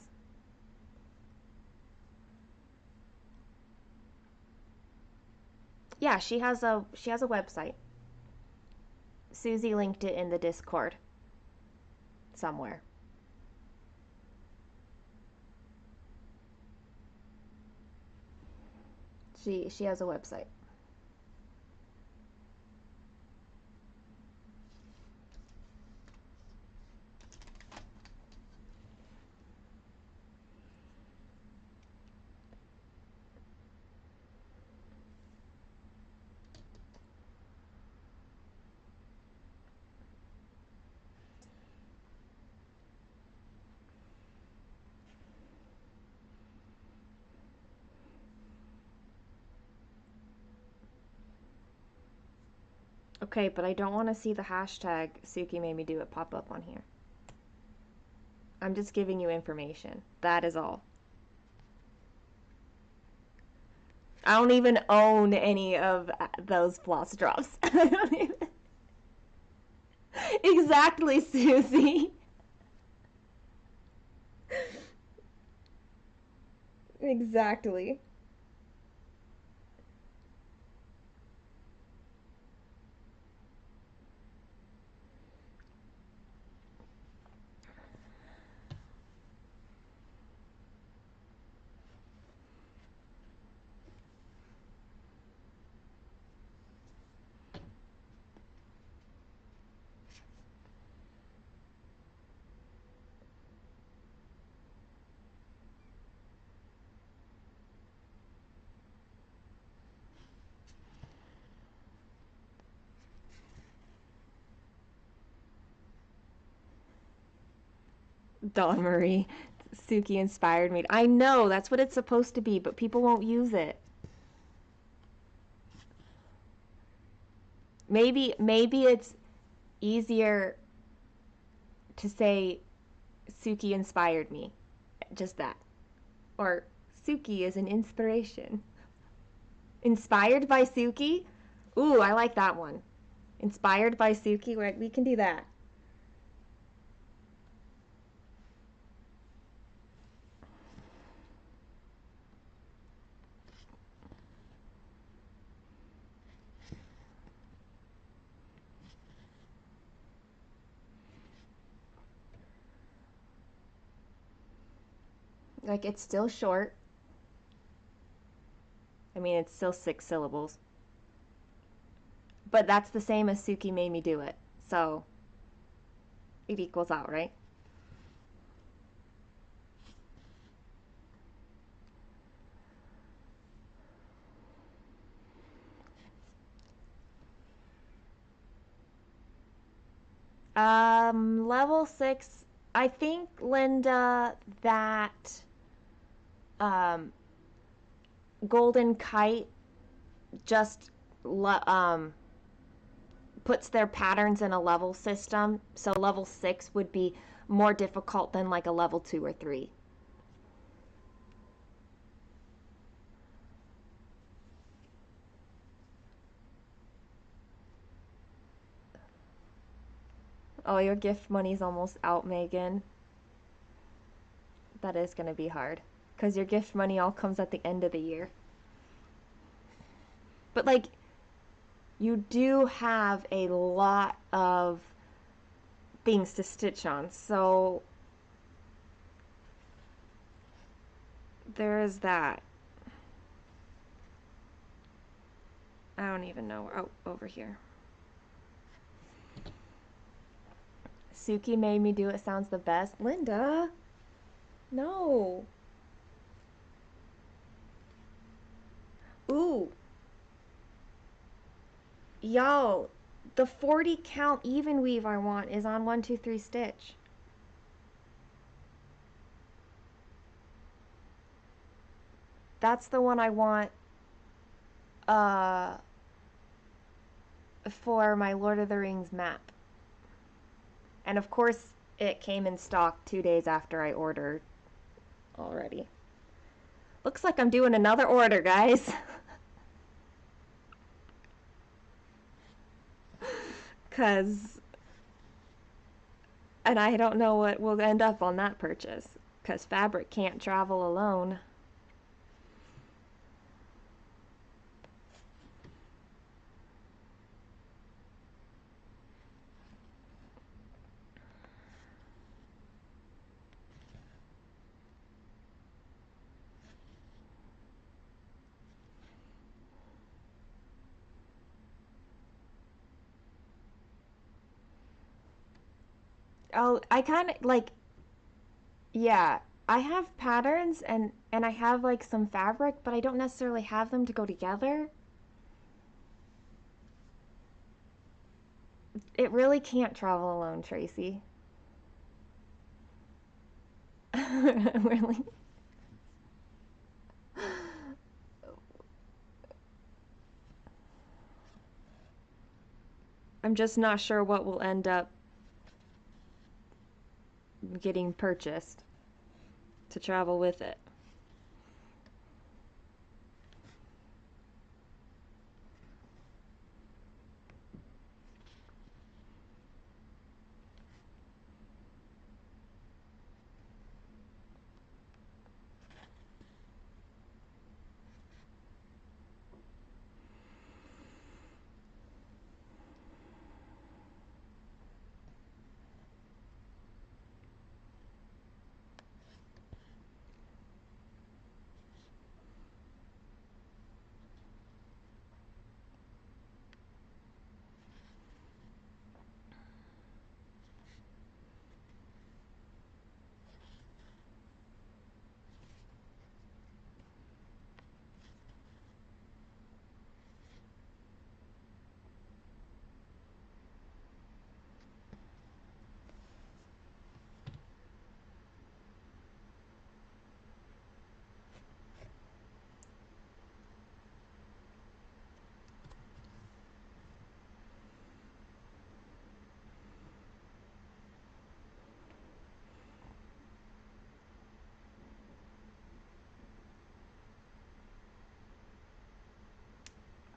[SPEAKER 1] Yeah, she has a website. Susie linked it in the Discord somewhere. She has a website. Okay, but I don't want to see the hashtag Suki made me do it pop up on here. I'm just giving you information. That is all. I don't even own any of those floss drops. I don't even... Exactly, Susie. Exactly. Dawn Marie. Suki inspired me. I know, that's what it's supposed to be, but people won't use it. Maybe it's easier to say Suki inspired me. Just that. Or Suki is an inspiration. Inspired by Suki? Ooh, I like that one. Inspired by Suki, we can do that. Like, it's still short. I mean, it's still 6 syllables. But that's the same as Suki made me do it. So, it equals out, right? Level 6, I think, Linda, that um, Golden Kite just puts their patterns in a level system. So level 6 would be more difficult than like a level 2 or 3. Oh, your gift money's almost out, Megan. That is going to be hard. Because your gift money all comes at the end of the year. But, like, you do have a lot of things to stitch on. So, there is that. I don't even know. Oh, over here. Suki made me do it sounds the best. Linda! No! Ooh! Yo! The 40 count even weave I want is on 1, 2, 3 stitch. That's the one I want uh, for my Lord of the Rings map. And of course, it came in stock 2 days after I ordered already. Looks like I'm doing another order, guys. And I don't know what will end up on that purchase. Because fabric can't travel alone. Oh, I kind of like, yeah, I have patterns and I have like some fabric, but I don't necessarily have them to go together. It really can't travel alone, Tracy. Really? I'm just not sure what will end up getting purchased to travel with it.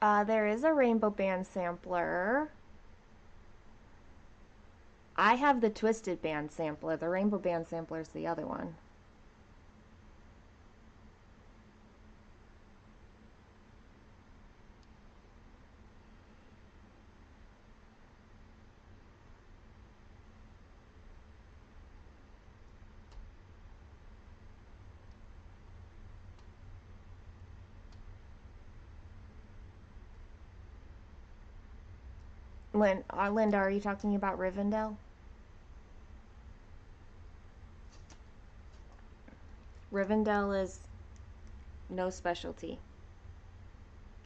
[SPEAKER 1] There is a rainbow band sampler. I have the twisted band sampler. The rainbow band sampler is the other one. Linda, are you talking about Rivendell? Rivendell is no specialty.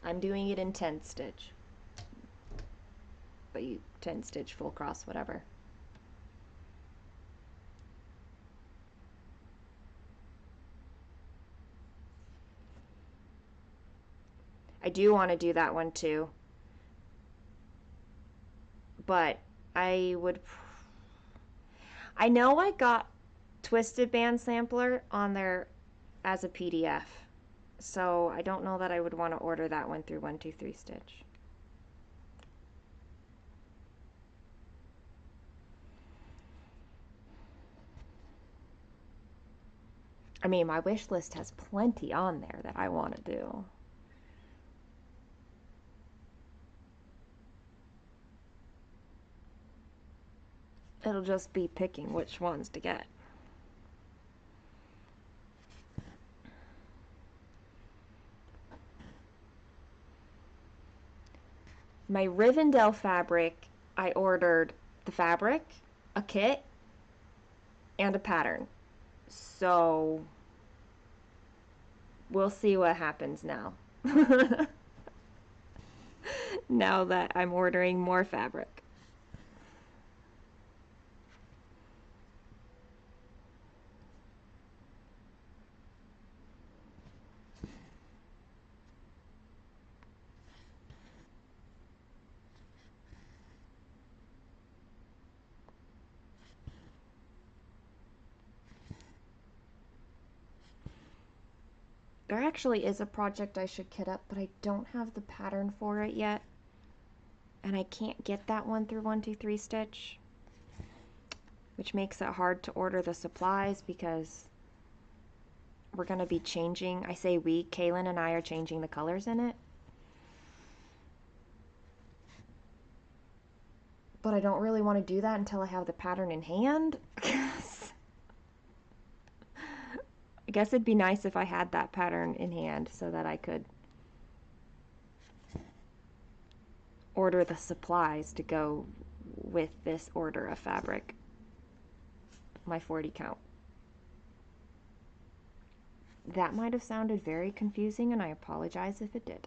[SPEAKER 1] I'm doing it in 10 stitch. But you 10 stitch full cross, whatever. I do want to do that one too. But I would. I know I got Twisted Band Sampler on there as a PDF. So I don't know that I would want to order that one through 123 Stitch. I mean, my wish list has plenty on there that I want to do. It'll just be picking which ones to get. My Rivendell fabric, I ordered the fabric, a kit, and a pattern. So we'll see what happens now. Now that I'm ordering more fabric. There actually is a project I should kit up, but I don't have the pattern for it yet. And I can't get that one through 123 Stitch, which makes it hard to order the supplies because we're going to be changing. I say we, Kaylin and I are changing the colors in it. But I don't really want to do that until I have the pattern in hand. I guess it'd be nice if I had that pattern in hand so that I could order the supplies to go with this order of fabric. my 40 count. That might have sounded very confusing, and I apologize if it did.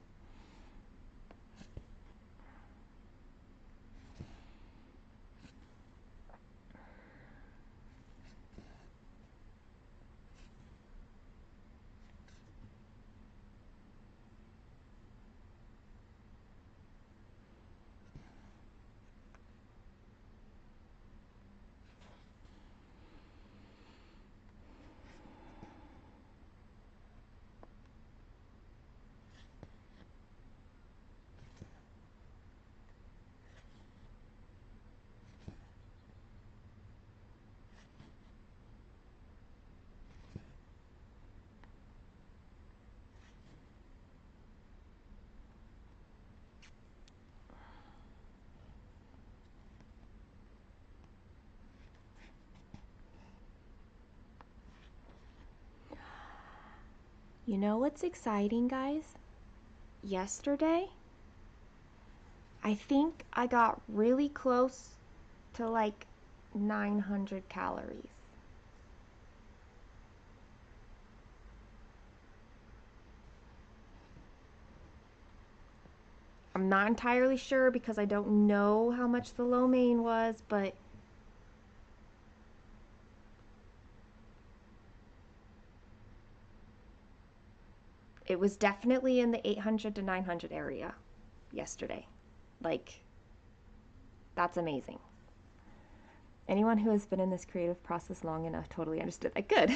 [SPEAKER 1] You know what's exciting, guys? Yesterday, I think I got really close to like 900 calories. I'm not entirely sure because I don't know how much the lo mein was, but it was definitely in the 800 to 900 area yesterday. Like, that's amazing. Anyone who has been in this creative process long enough totally understood that. Good.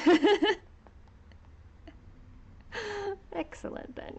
[SPEAKER 1] Excellent then.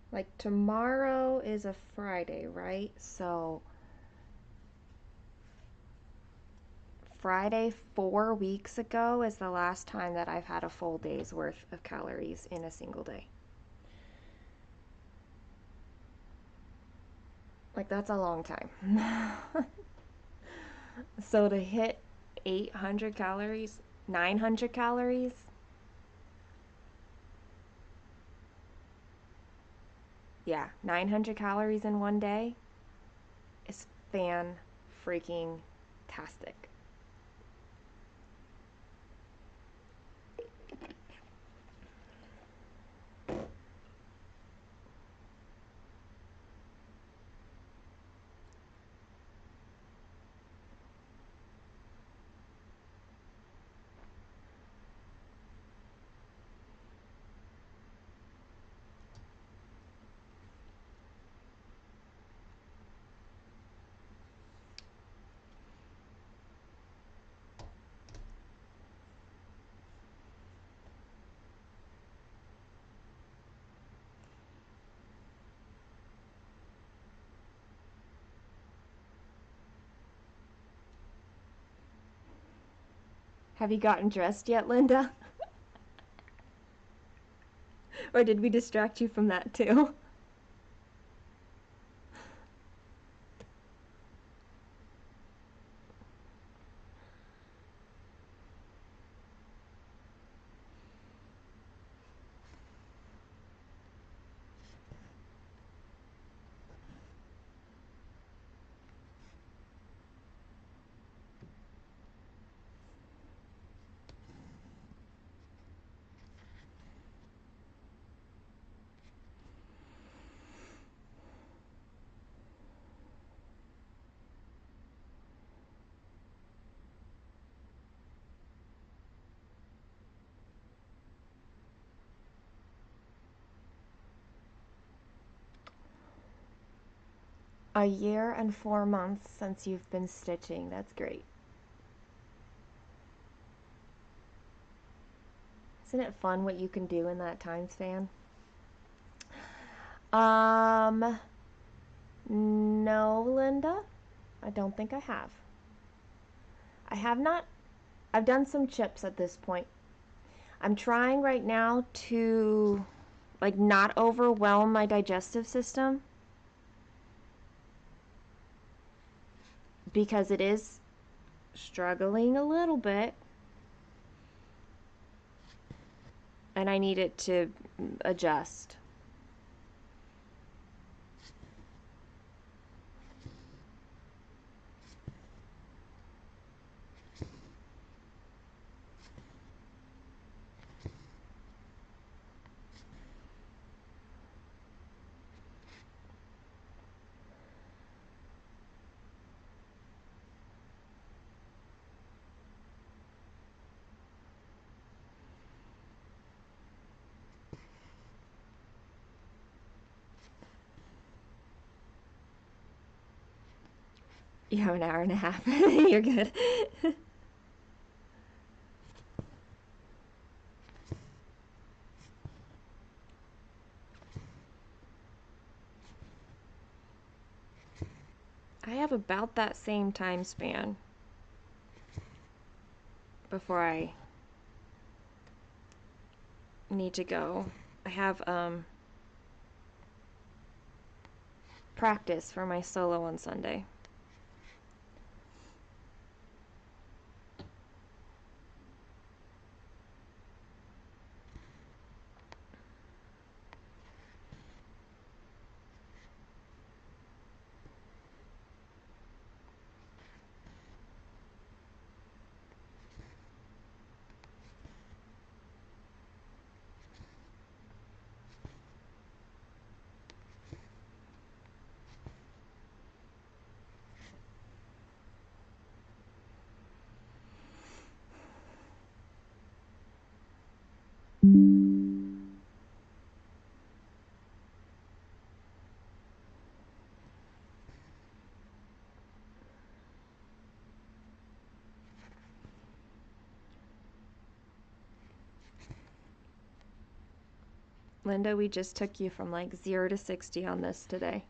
[SPEAKER 1] Like tomorrow is a Friday, right? So Friday 4 weeks ago is the last time that I've had a full day's worth of calories in a single day. Like, that's a long time. So to hit 800 calories, 900 calories, yeah, 900 calories in one day is fan freaking tastic. Have you gotten dressed yet, Linda? Or did we distract you from that too? A year and 4 months since you've been stitching. That's great. Isn't it fun what you can do in that time span? Um, no, Linda. I don't think I have. I have not. I've done some chips at this point. I'm trying right now to like not overwhelm my digestive system because it is struggling a little bit and I need it to adjust. You have an hour and a half. You're good. I have about that same time span before I need to go. I have practice for my solo on Sunday. Linda, we just took you from like 0 to 60 on this today.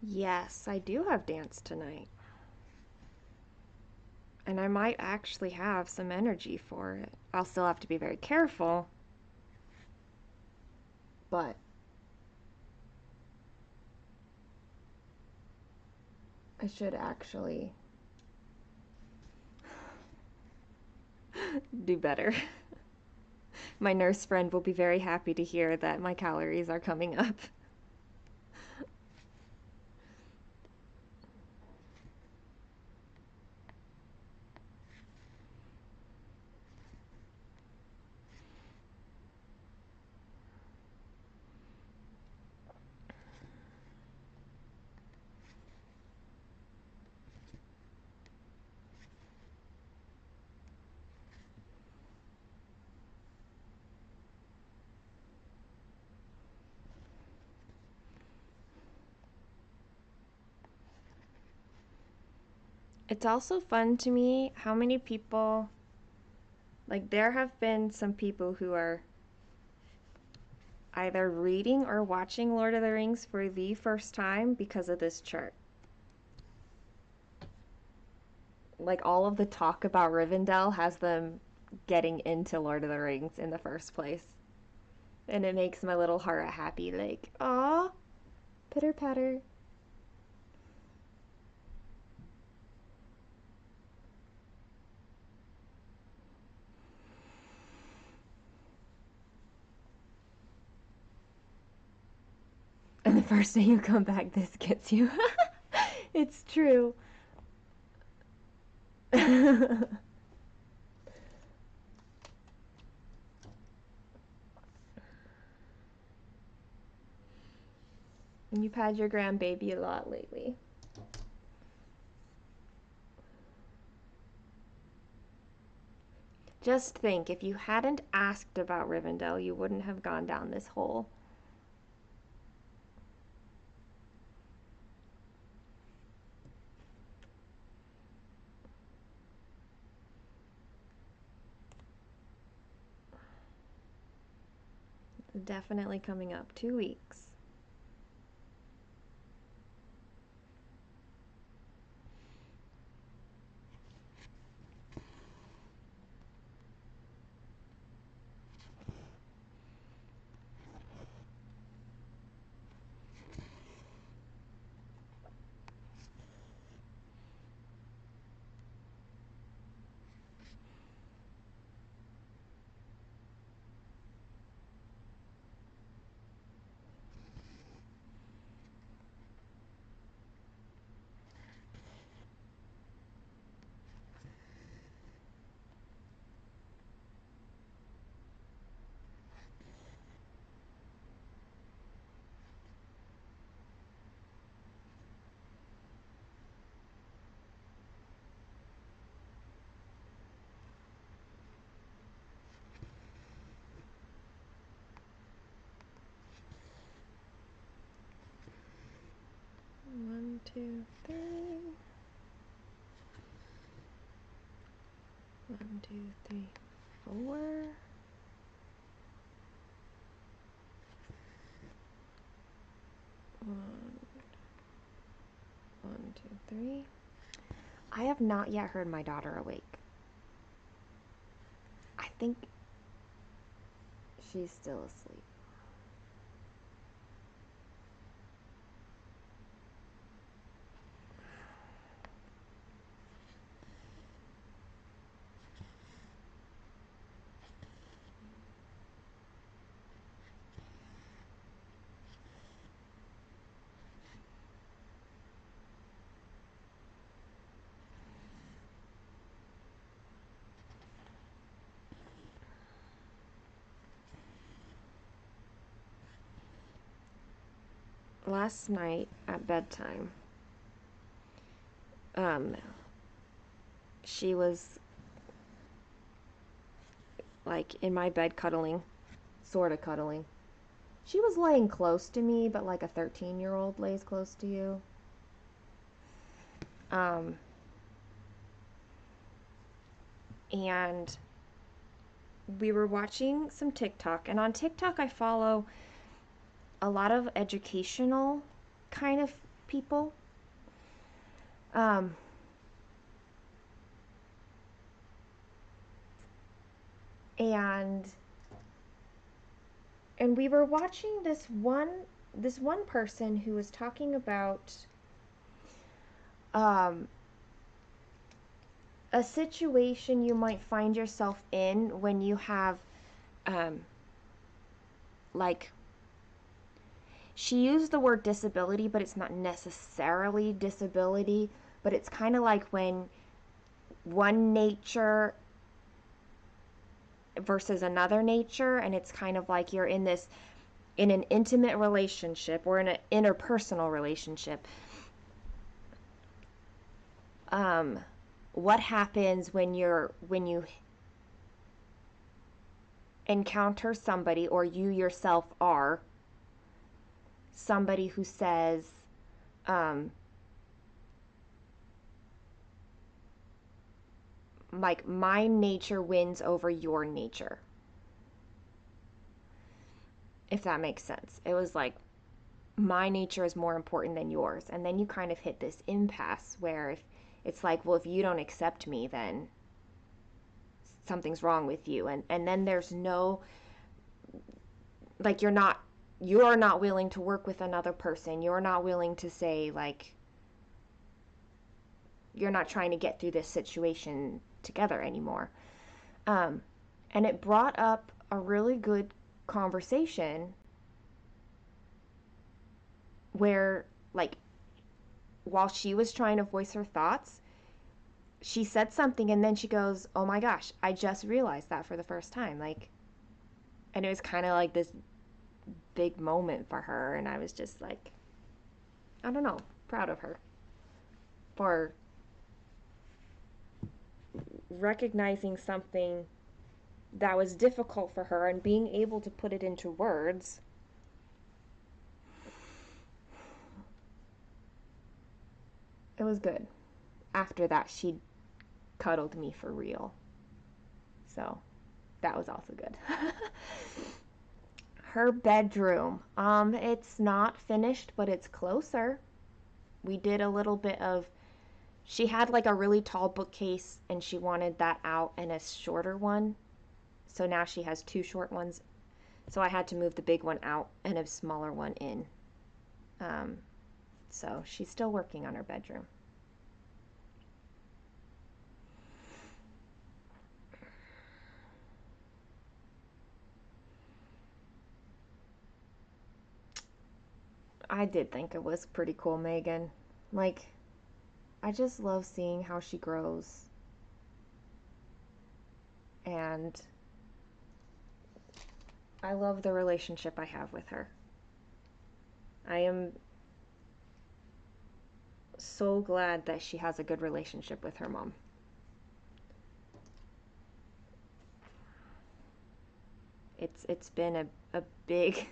[SPEAKER 1] Yes, I do have dance tonight. And I might actually have some energy for it. I'll still have to be very careful. But I should actually do better. My nurse friend will be very happy to hear that my calories are coming up. It's also fun to me how many people, like, there have been some people who are either reading or watching Lord of the Rings for the first time because of this chart. Like, all of the talk about Rivendell has them getting into Lord of the Rings in the first place. And it makes my little heart happy, like, aw, pitter patter. first day you come back, this gets you. It's true. And you've had your grandbaby a lot lately. Just think, if you hadn't asked about Rivendell, you wouldn't have gone down this hole. Definitely coming up 2 weeks. One, two, three. 1, 2, 3, 4. 1, 2, 3. I have not yet heard my daughter awake. I think she's still asleep. Last night at bedtime, she was like in my bed cuddling, sort of cuddling. She was laying close to me, but like a 13-year-old lays close to you. And we were watching some TikTok, and on TikTok I follow a lot of educational kind of people. And we were watching this one person who was talking about a situation you might find yourself in when you have like, she used the word disability, but it's not necessarily disability, but it's kind of like when one nature versus another nature, and it's kind of like you're in an intimate relationship or in an interpersonal relationship. What happens when you encounter somebody, or you yourself are somebody who says, like, my nature wins over your nature, if that makes sense. It was like, my nature is more important than yours. And then you kind of hit this impasse where if it's like, well, if you don't accept me, then something's wrong with you. And then there's no, like, you're not willing to work with another person. You're not willing to say, like, you're not trying to get through this situation together anymore. And it brought up a really good conversation where, like, while she was trying to voice her thoughts, she said something and then she goes, "Oh my gosh, I just realized that for the first time." Like, and it was kind of like this big moment for her, and I was just like, I don't know, proud of her for recognizing something that was difficult for her and being able to put it into words. It was good. After that, she cuddled me for real. So that was also good. Her bedroom. It's not finished, but it's closer. We did a little bit of, she had like a really tall bookcase and she wanted that out and a shorter one. So now she has two short ones. So I had to move the big one out and a smaller one in. Um, so she's still working on her bedroom. I did think it was pretty cool, Megan. Like, I just love seeing how she grows. And I love the relationship I have with her. I am so glad that she has a good relationship with her mom. It's been a big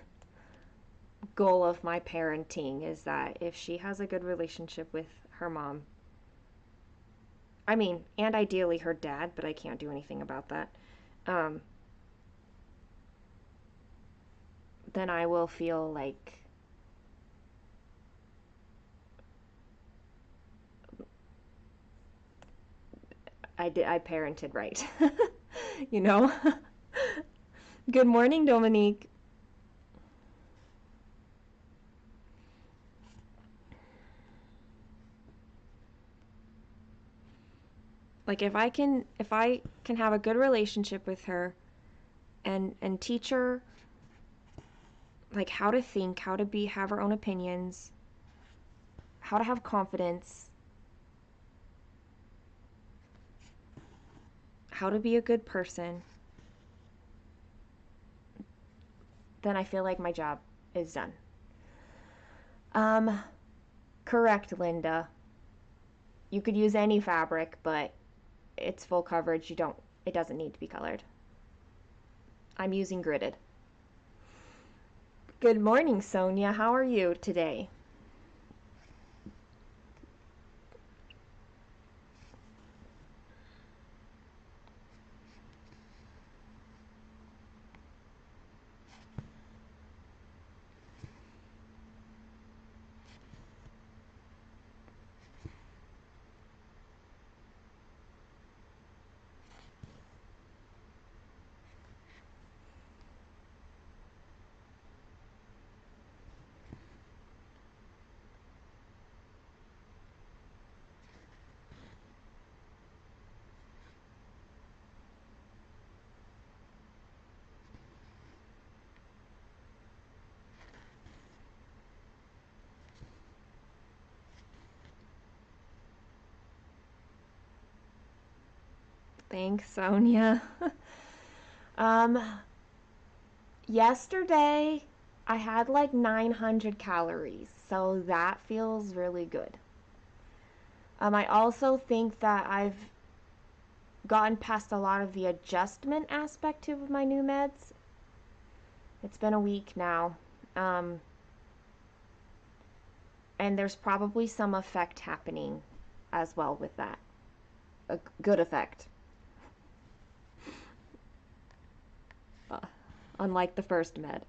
[SPEAKER 1] goal of my parenting is that if she has a good relationship with her mom, I mean, and ideally her dad, but I can't do anything about that, um, then I will feel like I parented right. You know? Good morning, Dominique. Like if I can have a good relationship with her and teach her like how to think, how to be, have her own opinions, how to have confidence, how to be a good person, then I feel like my job is done. Um, correct, Linda. You could use any fabric, but it's full coverage. It doesn't need to be colored. I'm using gridded. Good morning, Sonia. How are you today? Thanks, Sonia. um, Yesterday I had like 900 calories, so that feels really good. I also think that I've gotten past a lot of the adjustment aspect of my new meds. It's been a week now. Um, and there's probably some effect happening as well with that. A good effect. Uh, Unlike the first med.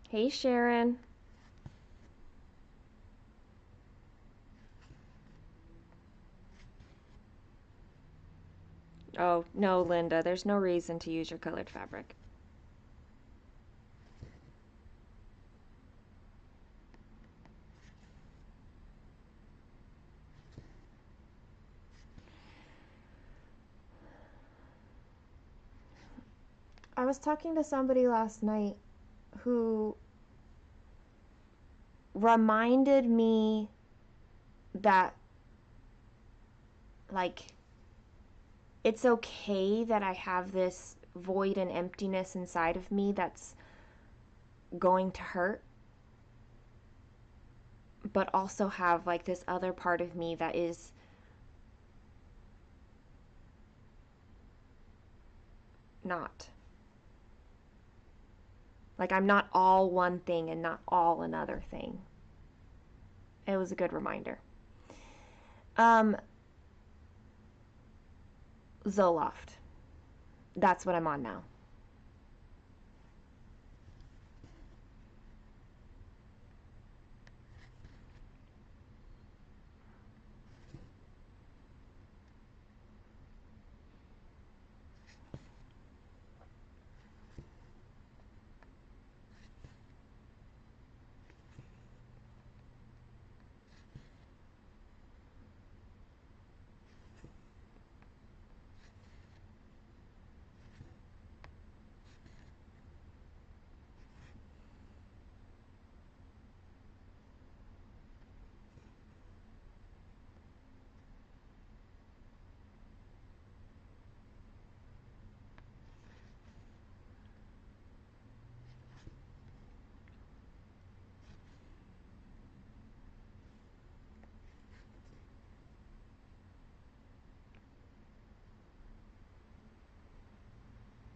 [SPEAKER 1] Hey, Sharon. Oh, no, Linda, there's no reason to use your colored fabric. I was talking to somebody last night who reminded me that, like, it's okay that I have this void and emptiness inside of me that's going to hurt, but also have like this other part of me that is not. Like, I'm not all one thing and not all another thing. It was a good reminder. Zoloft. That's what I'm on now.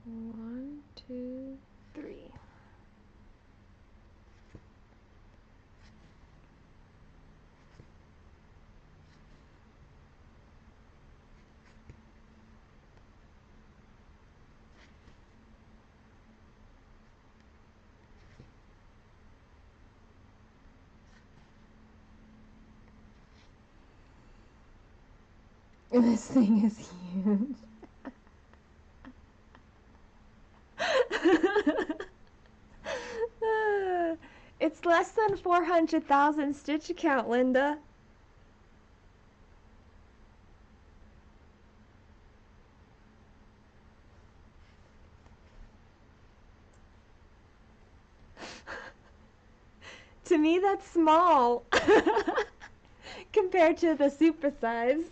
[SPEAKER 1] One, two, three. This thing is huge. It's less than 400,000 stitch count, Linda. To me, that's small compared to the super size.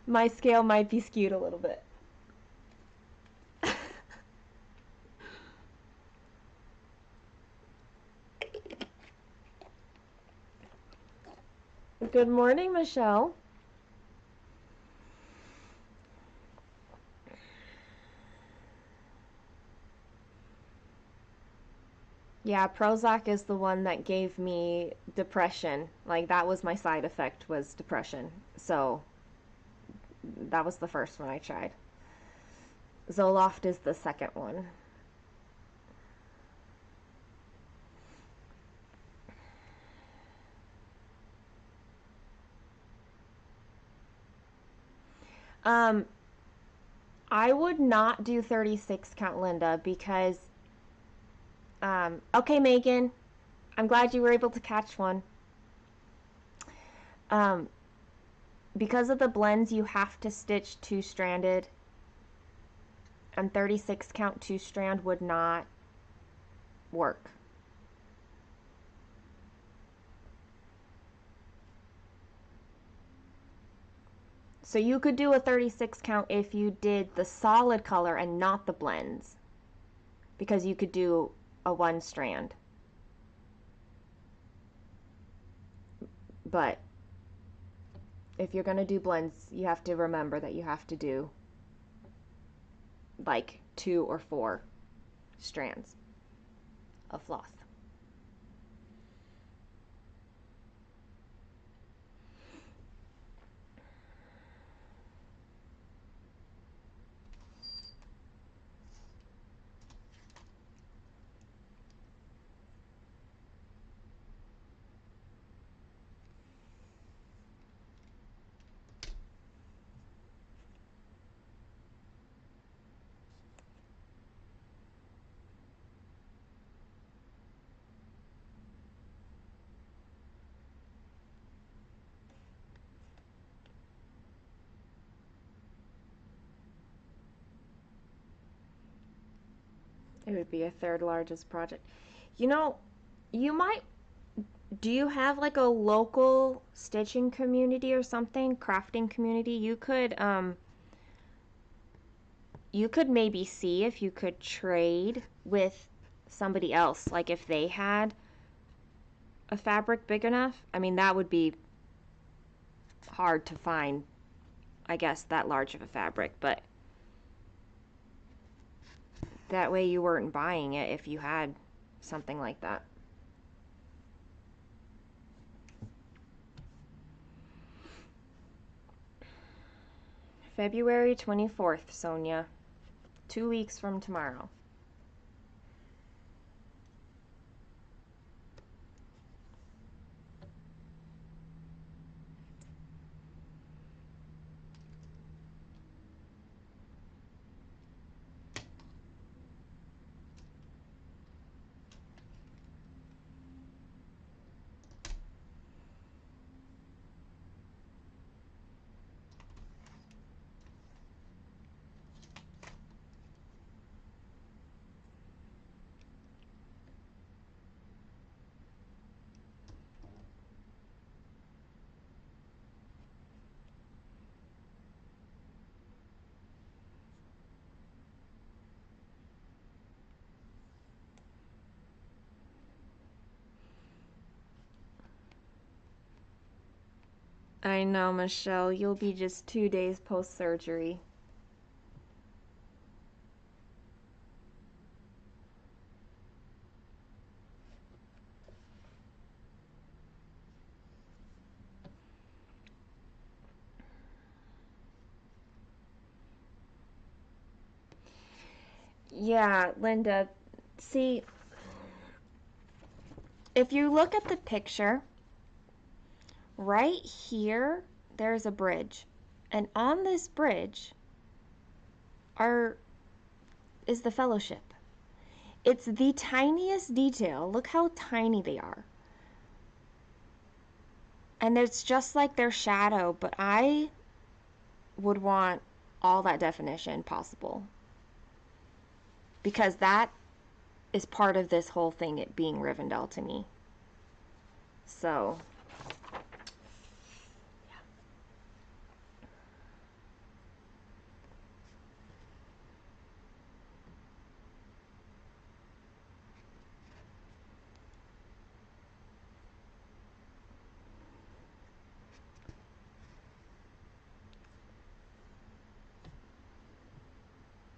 [SPEAKER 1] My scale might be skewed a little bit. Good morning, Michelle. Yeah, Prozac is the one that gave me depression. Like, that was my side effect, was depression. So that was the first one I tried. Zoloft is the second one. I would not do 36 count, Linda, because okay, Megan, I'm glad you were able to catch one. Because of the blends, you have to stitch two-stranded, and 36 count two-strand would not work. So you could do a 36 count if you did the solid color and not the blends, because you could do a one strand. But if you're going to do blends, you have to remember that you have to do like 2 or 4 strands of floss. It would be a third largest project. You know, you might, do you have like a local stitching community or something, crafting community? You could maybe see if you could trade with somebody else, like if they had a fabric big enough. I mean, that would be hard to find, I guess, that large of a fabric, but that way you weren't buying it if you had something like that. February 24th, Sonia. 2 weeks from tomorrow. I know, Michelle. You'll be just 2 days post-surgery. Yeah, Linda, see, if you look at the picture, right here, there's a bridge. And on this bridge are is the fellowship. It's the tiniest detail. Look how tiny they are. And it's just like their shadow, but I would want all that definition possible. Because that is part of this whole thing, it being Rivendell to me. So, yeah.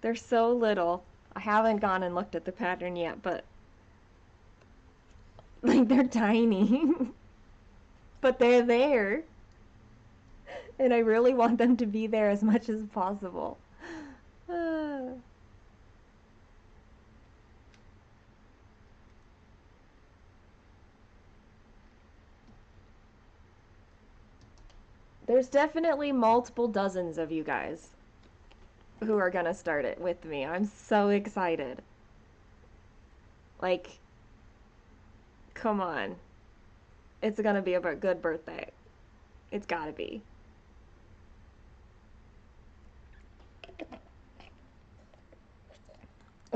[SPEAKER 1] They're so little. I haven't gone and looked at the pattern yet, but like they're tiny. But they're there. And I really want them to be there as much as possible. There's definitely multiple dozens of you guys who are gonna start it with me. I'm so excited. Like, come on. It's gonna be a good birthday. It's gotta be.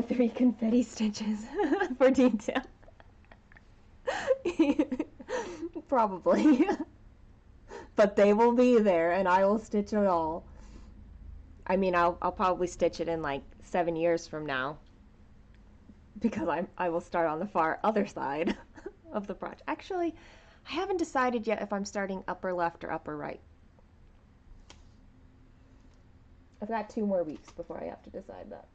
[SPEAKER 1] 3 confetti stitches for detail. Probably. But they will be there and I will stitch it all. I mean, I'll probably stitch it in like 7 years from now because I will start on the far other side of the project. Actually, I haven't decided yet if I'm starting upper left or upper right. I've got 2 more weeks before I have to decide that.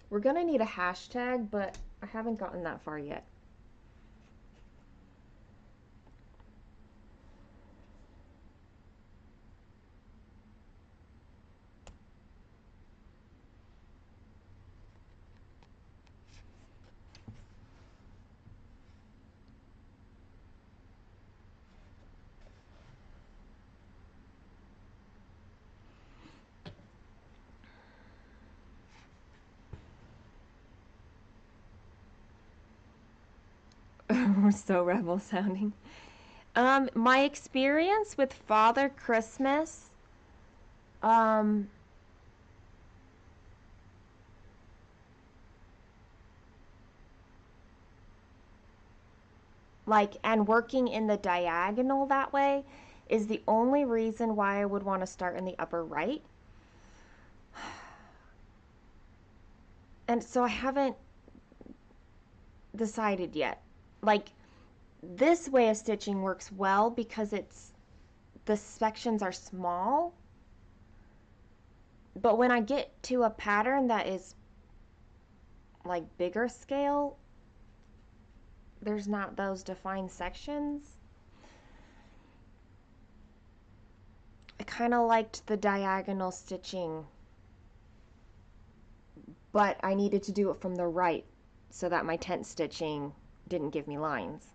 [SPEAKER 1] We're gonna need a hashtag, but I haven't gotten that far yet. We're so rebel sounding. My experience with Father Christmas, um, like, and working in the diagonal that way is the only reason why I would want to start in the upper right. And so I haven't decided yet. Like, this way of stitching works well because the sections are small. But when I get to a pattern that is like bigger scale, there's not those defined sections. I kind of liked the diagonal stitching, but I needed to do it from the right so that my tent stitching didn't give me lines.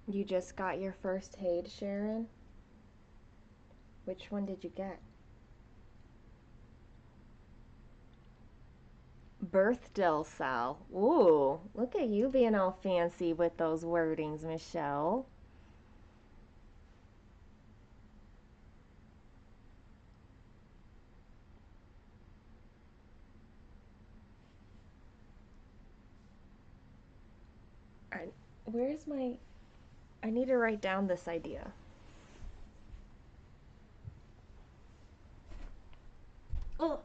[SPEAKER 1] You just got your first Haid, Sharon? Which one did you get? Birthday Sal. Ooh, look at you being all fancy with those wordings, Michelle. Where's my... I need to write down this idea. Oh.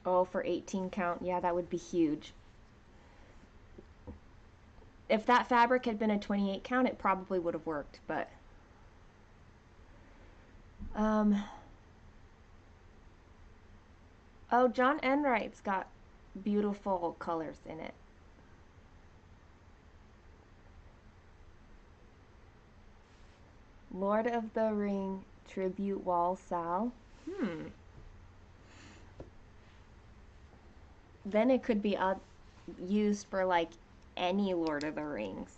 [SPEAKER 1] Oh, for 18 count, yeah, that would be huge. If that fabric had been a 28 count, it probably would have worked, but um oh, John Enright's got beautiful colors in it. Lord of the Ring tribute wall Sal. Then it could be used for like any Lord of the Rings.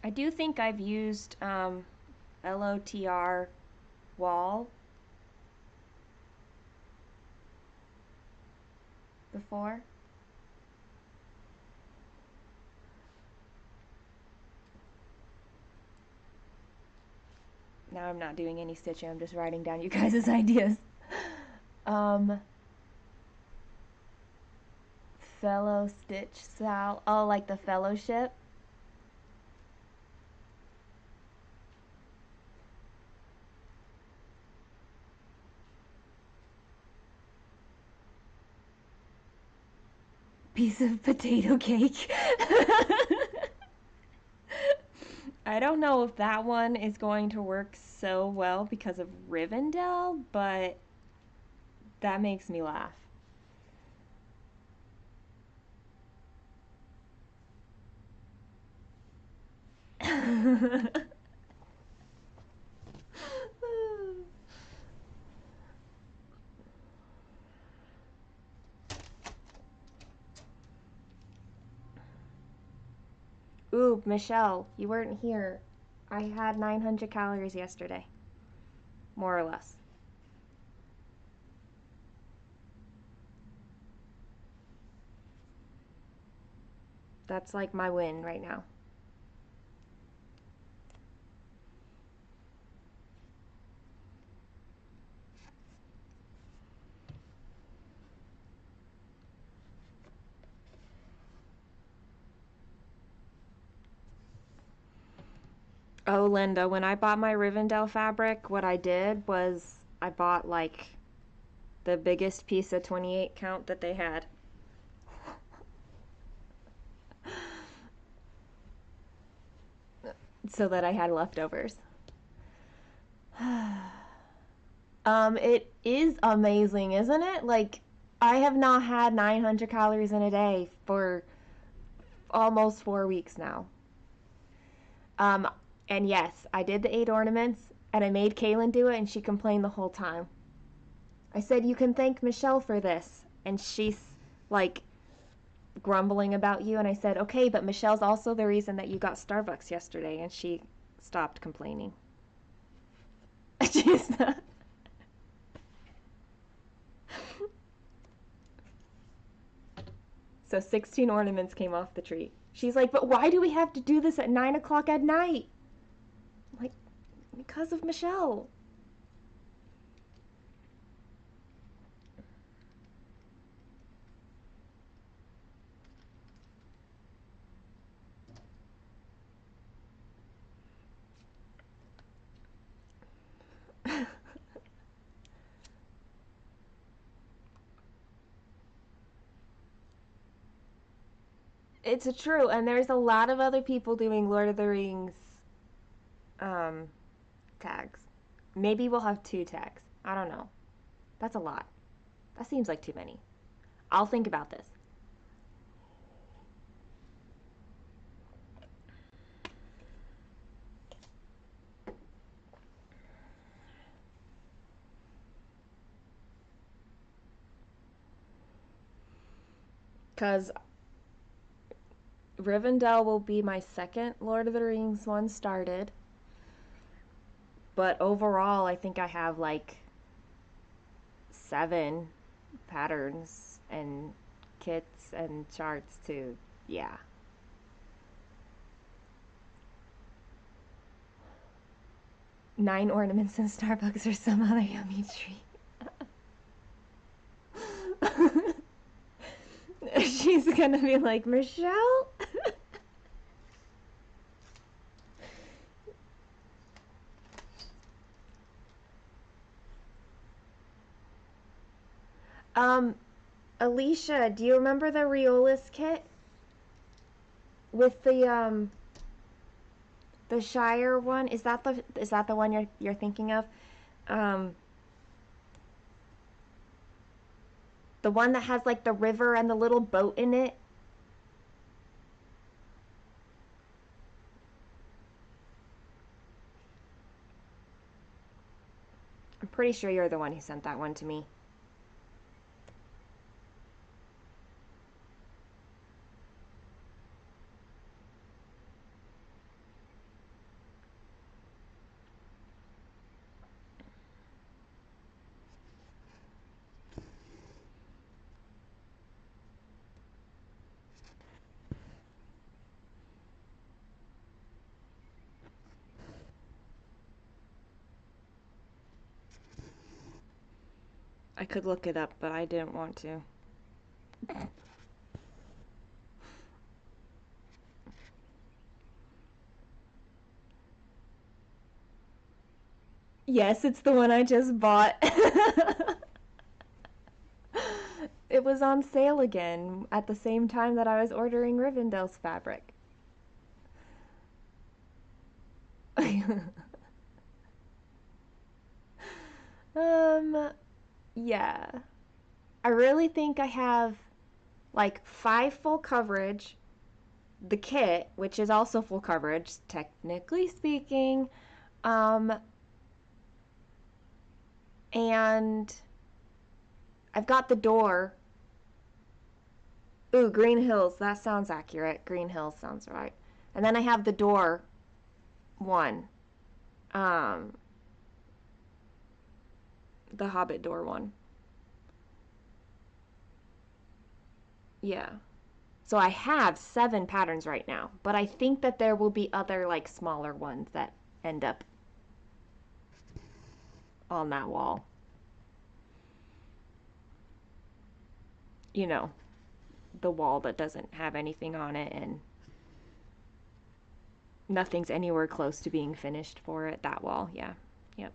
[SPEAKER 1] I do think I've used LOTR wall before. Now I'm not doing any stitching, I'm just writing down you guys' ideas. Um, fellow stitch Sal. Oh, like the fellowship? Piece of potato cake. I don't know if that one is going to work so well because of Rivendell, but that makes me laugh. Ooh, Michelle, you weren't here. I had 900 calories yesterday. More or less. That's like my win right now. Oh, Linda, when I bought my Rivendell fabric, what I did was I bought like the biggest piece of 28 count that they had. So that I had leftovers. It is amazing, isn't it? Like, I have not had 900 calories in a day for almost 4 weeks now. Um, and yes, I did the 8 ornaments, and I made Kaylin do it, and she complained the whole time. I said, "You can thank Michelle for this," and she's like grumbling about you, and I said, "Okay, but Michelle's also the reason that you got Starbucks yesterday," and she stopped complaining. She's not. So 16 ornaments came off the tree. She's like, "But why do we have to do this at 9 o'clock at night?" I'm like, "Because of Michelle." It's true, and there's a lot of other people doing Lord of the Rings um, tags. Maybe we'll have 2 tags. I don't know. That's a lot. That seems like too many. I'll think about this. Because Rivendell will be my second Lord of the Rings one started. But overall, I think I have like 7 patterns and kits and charts to, yeah. 9 ornaments in Starbucks or some other yummy treat. She's gonna be like, "Michelle?" um, Alicia, do you remember the Riolis kit with the Shire one? Is that the one you're thinking of? Um, the one that has like the river and the little boat in it. I'm pretty sure you're the one who sent that one to me. I could look it up, but I didn't want to. Yes, it's the one I just bought. It was on sale again at the same time that I was ordering Rivendell's fabric. um, yeah. I really think I have like 5 full coverage, the kit, which is also full coverage, technically speaking, um, and I've got the door. Ooh, Green Hills, that sounds accurate. Green Hills sounds right. And then I have the door one. Um, the Hobbit door one. Yeah. So I have 7 patterns right now, but I think that there will be other like smaller ones that end up on that wall. You know, the wall that doesn't have anything on it and Nothing's anywhere close to being finished for it, that wall, yeah. Yep.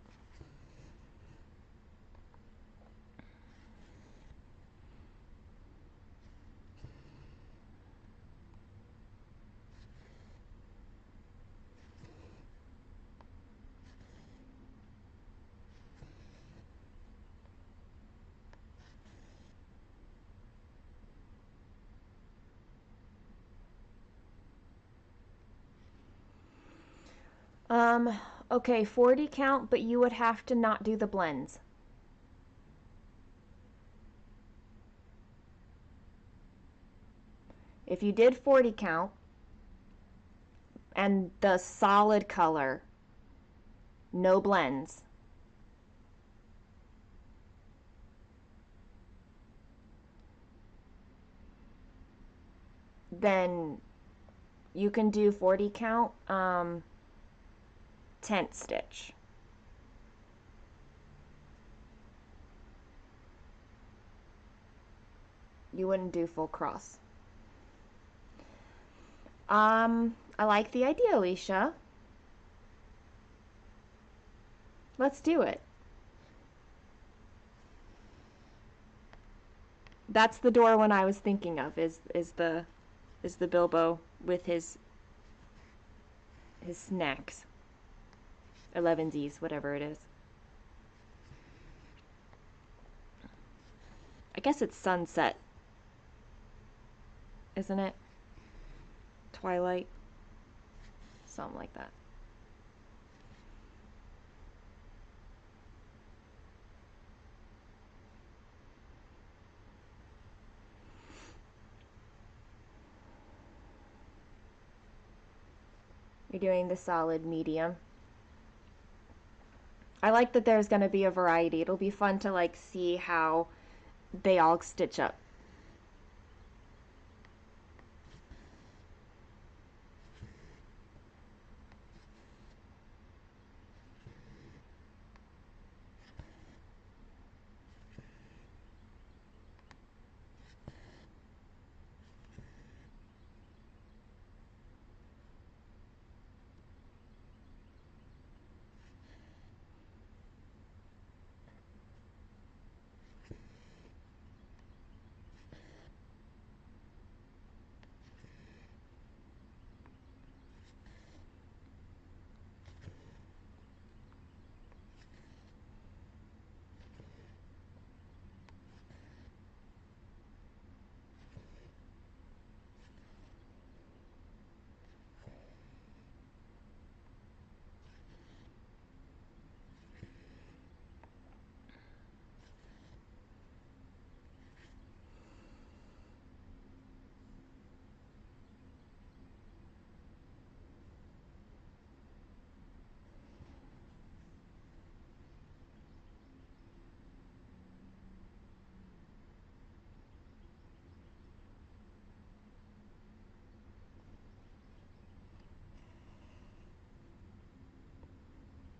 [SPEAKER 1] Okay, 40 count, but you would have to not do the blends. If you did 40 count and the solid color, no blends, then you can do 40 count tent stitch. You wouldn't do full cross. I like the idea, Alicia. Let's do it. That's the door one I was thinking of, is the Bilbo with his snacks. 11Z's, whatever it is. I guess it's sunset, isn't it? Twilight. Something like that. You're doing the solid medium. I like that there's going to be a variety. It'll be fun to like see how they all stitch up.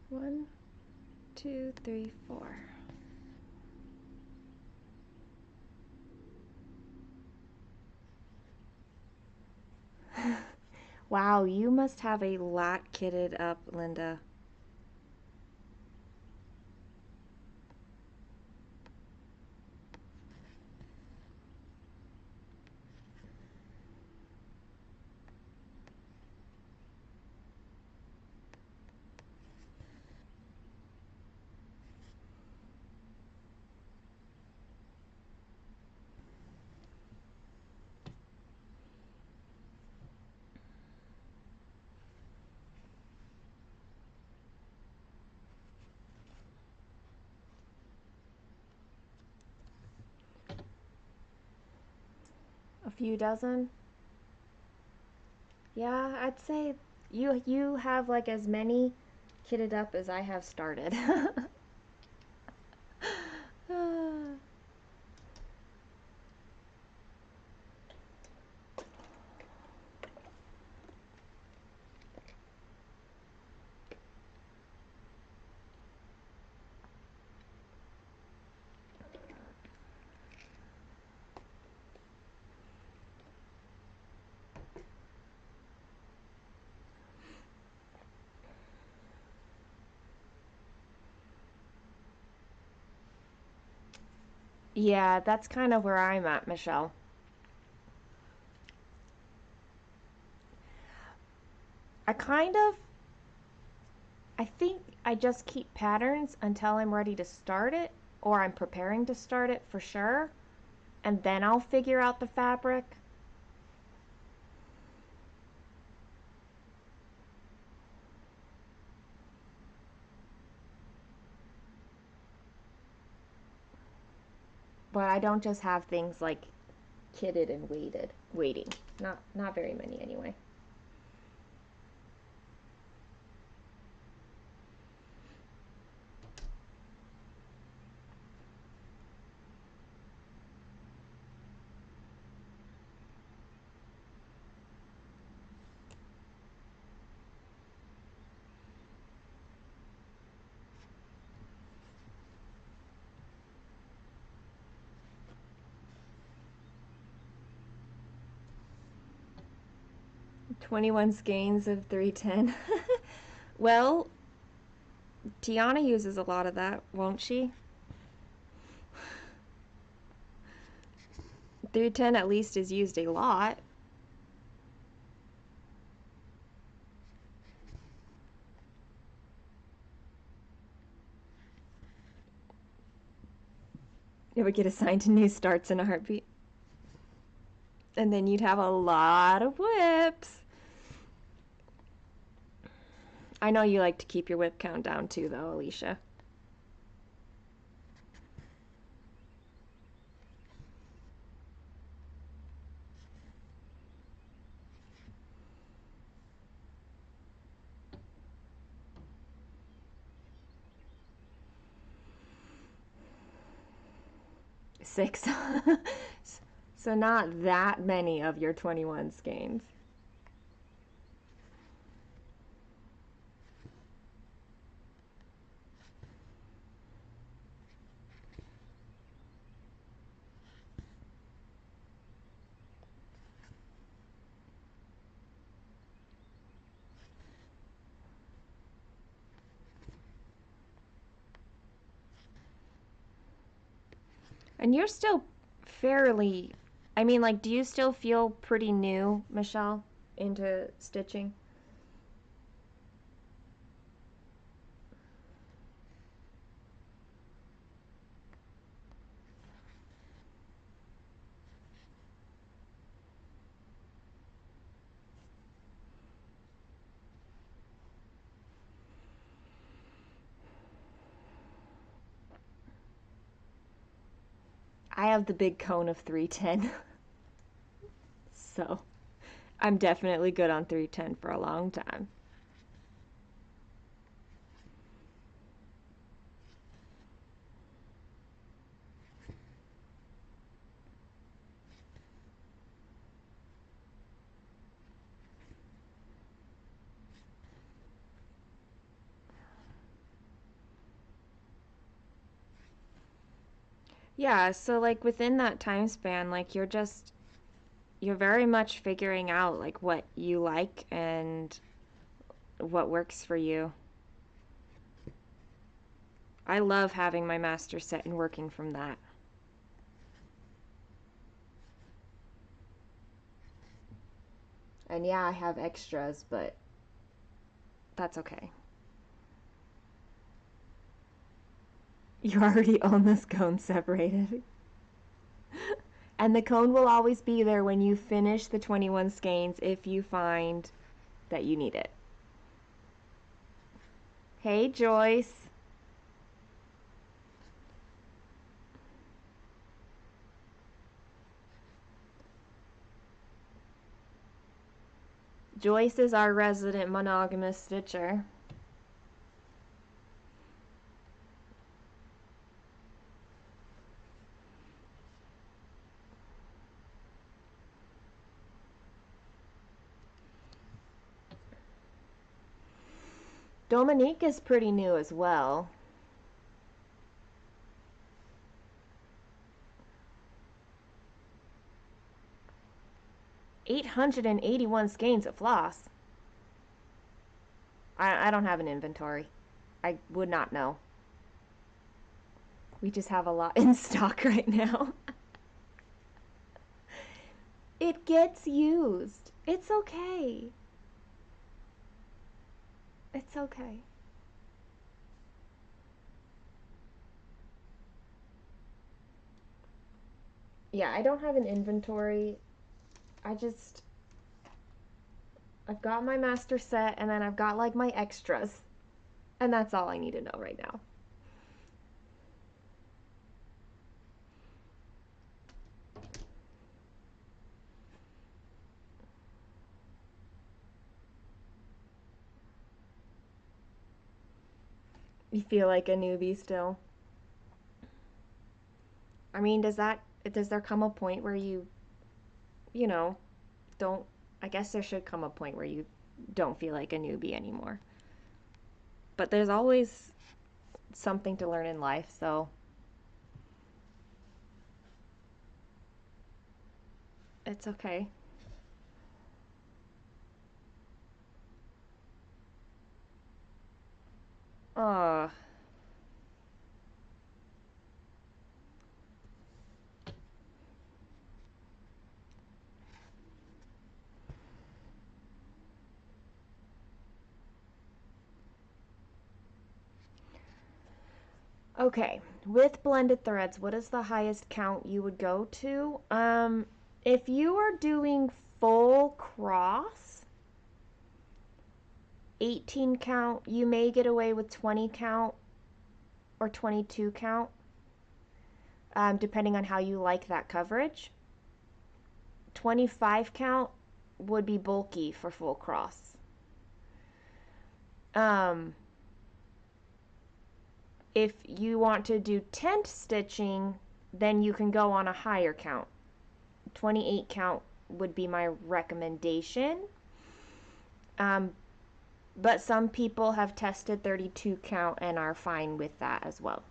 [SPEAKER 1] One, two, three, four. Wow, you must have a lot kitted up, Linda. A few dozen? Yeah, I'd say you have like as many kitted up as I have started. Yeah, that's kind of where I'm at, Michelle. I kind of, I think I just keep patterns until I'm ready to start it, or I'm preparing to start it for sure, and then I'll figure out the fabric. But I don't just have things like kitted and waiting. Not very many anyway. 21 skeins of 310. Well, Tiana uses a lot of that, won't she? 310 at least is used a lot. It would get assigned to new starts in a heartbeat. And then you'd have a lot of whips. I know you like to keep your whip count down too, though, Alicia. Six. So not that many of your 21 skeins. And you're still fairly, I mean, like, do you still feel pretty new, Michelle, into stitching? I have the big cone of 310. So I'm definitely good on 310 for a long time. Yeah, so like within that time span, like you're very much figuring out like what you like and what works for you. I love having my master set and working from that. And yeah, I have extras, but that's okay. You already own this cone separated. And the cone will always be there when you finish the 21 skeins if you find that you need it. Hey, Joyce. Joyce is our resident monogamous stitcher. Dominique is pretty new as well. 881 skeins of floss. I don't have an inventory. I would not know. We just have a lot in stock right now. It gets used. It's okay. It's okay. Yeah, I don't have an inventory. I just I've got my master set and then I've got like my extras. And that's all I need to know right now. You feel like a newbie still? I mean, does there come a point where you know, don't I guess there should come a point where you don't feel like a newbie anymore. But there's always something to learn in life, so it's okay. Uh, okay. With blended threads, what is the highest count you would go to? If you are doing full cross, 18 count, you may get away with 20 count or 22 count, depending on how you like that coverage. 25 count would be bulky for full cross. Um, if you want to do tent stitching, then you can go on a higher count. 28 count would be my recommendation. Um, but some people have tested 32 count and are fine with that as well.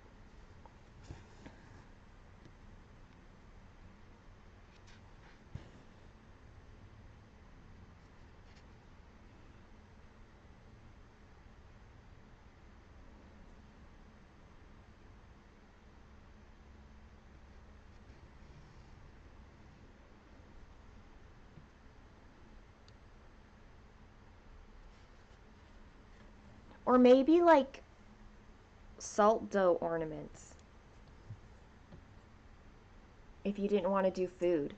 [SPEAKER 1] Or maybe like salt dough ornaments if you didn't want to do food.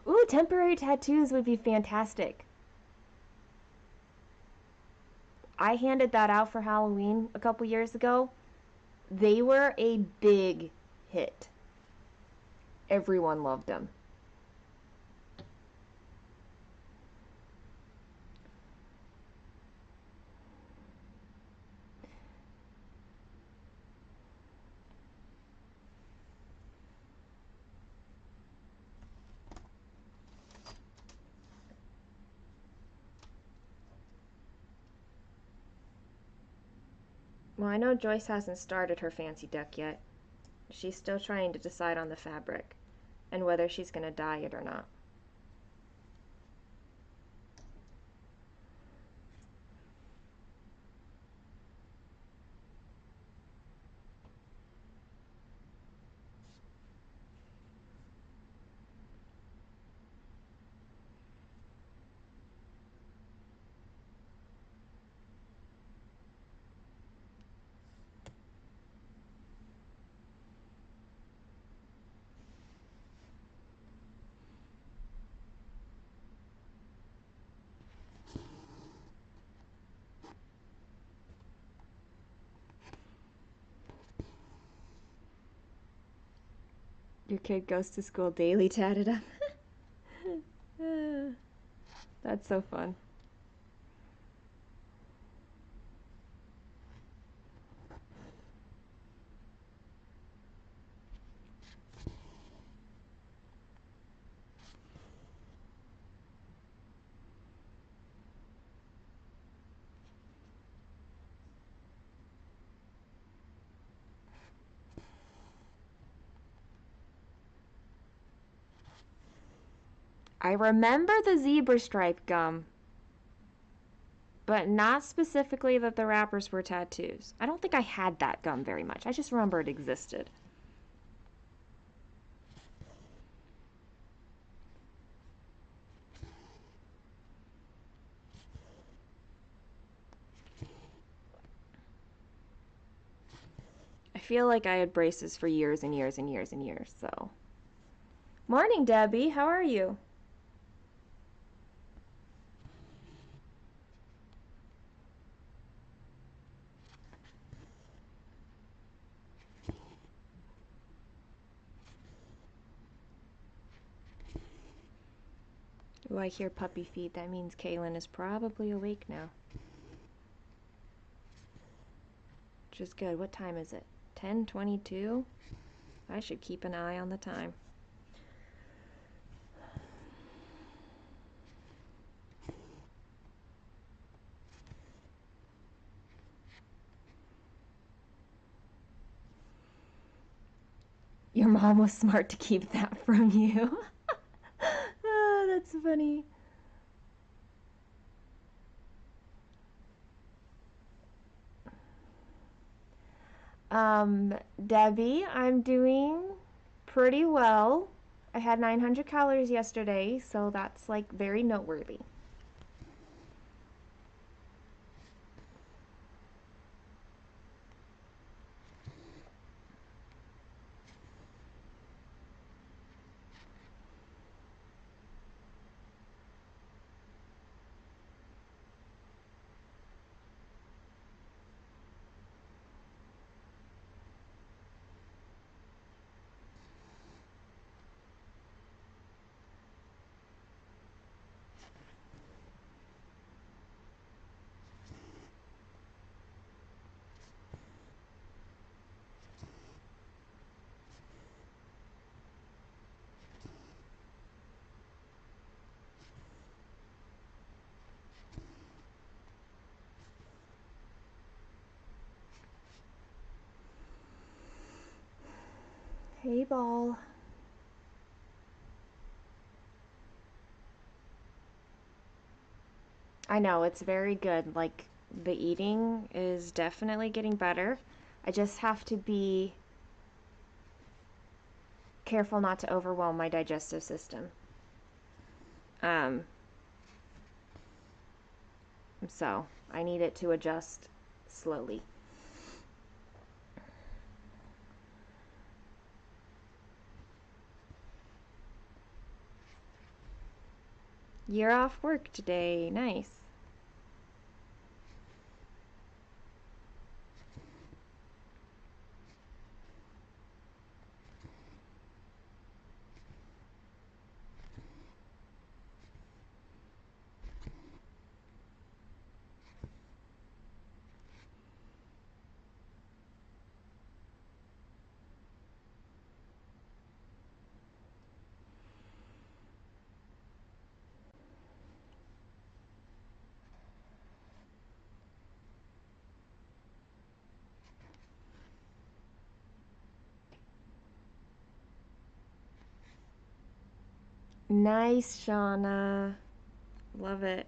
[SPEAKER 1] Ooh, temporary tattoos would be fantastic. I handed that out for Halloween a couple years ago. They were a big hit. Everyone loved them. Well, I know Joyce hasn't started her fancy duck yet. She's still trying to decide on the fabric and whether she's going to dye it or not. Your kid goes to school daily, tatted up. That's so fun. I remember the zebra stripe gum, but not specifically that the wrappers were tattoos. I don't think I had that gum very much. I just remember it existed. I feel like I had braces for years and years and years and years, so. Morning, Debbie. How are you? Oh, I hear puppy feet. That means Kaylin is probably awake now. Which is good. What time is it? 10:22? I should keep an eye on the time. Your mom was smart to keep that from you. Oh, that's funny. Debbie, I'm doing pretty well. I had 900 calories yesterday, so that's like very noteworthy. Hey, Ball. I know, it's very good. Like, the eating is definitely getting better. I just have to be careful not to overwhelm my digestive system. Um, so I need it to adjust slowly. You're off work today. Nice. Nice, Shauna. Love it.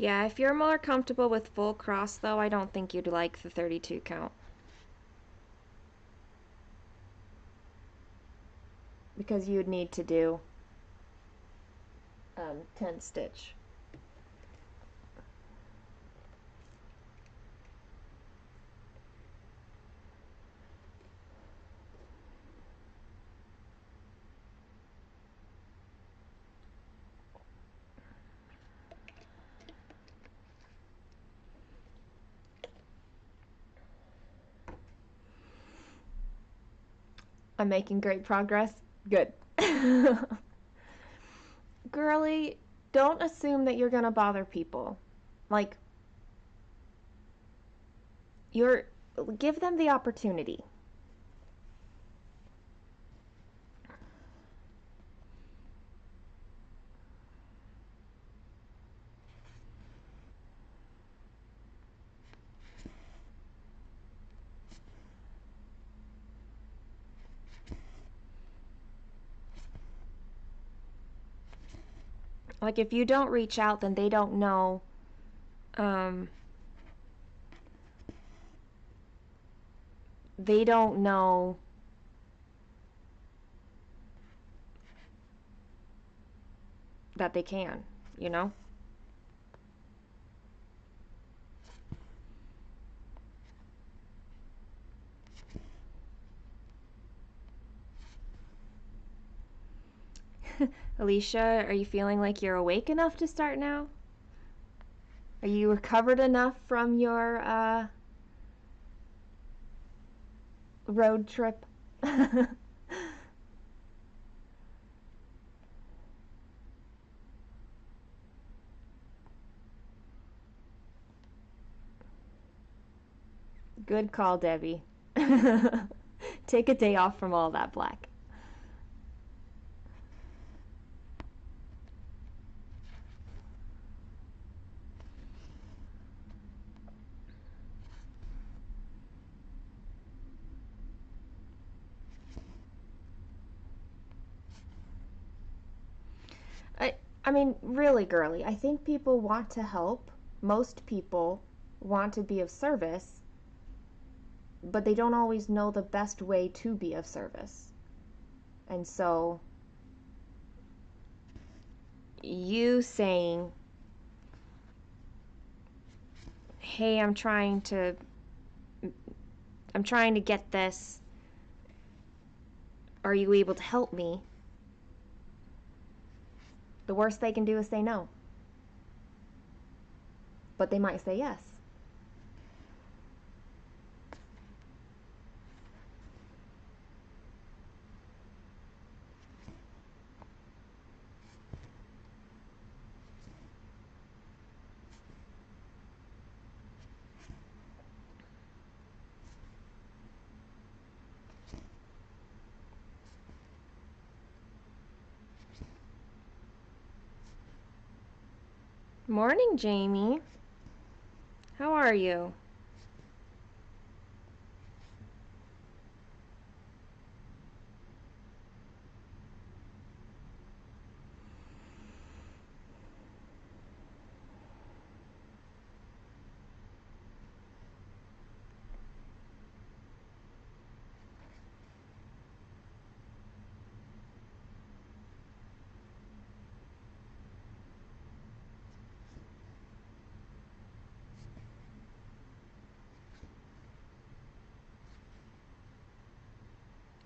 [SPEAKER 1] Yeah, if you're more comfortable with full cross, though, I don't think you'd like the 32 count. Because you'd need to do 10 stitch. I'm making great progress. Good. Girly, don't assume that you're gonna bother people. Like, you're give them the opportunity. Like, if you don't reach out, then they don't know. Um, they don't know that they can, you know? Alicia, are you feeling like you're awake enough to start now? Are you recovered enough from your road trip? Good call, Debbie. Take a day off from all that black. I, I mean, really, girly, I think people want to help. Most people want to be of service, but they don't always know the best way to be of service. And so, you saying, hey, I'm trying to get this. Are you able to help me? The worst they can do is say no. But they might say yes. Morning, Jamie. How are you?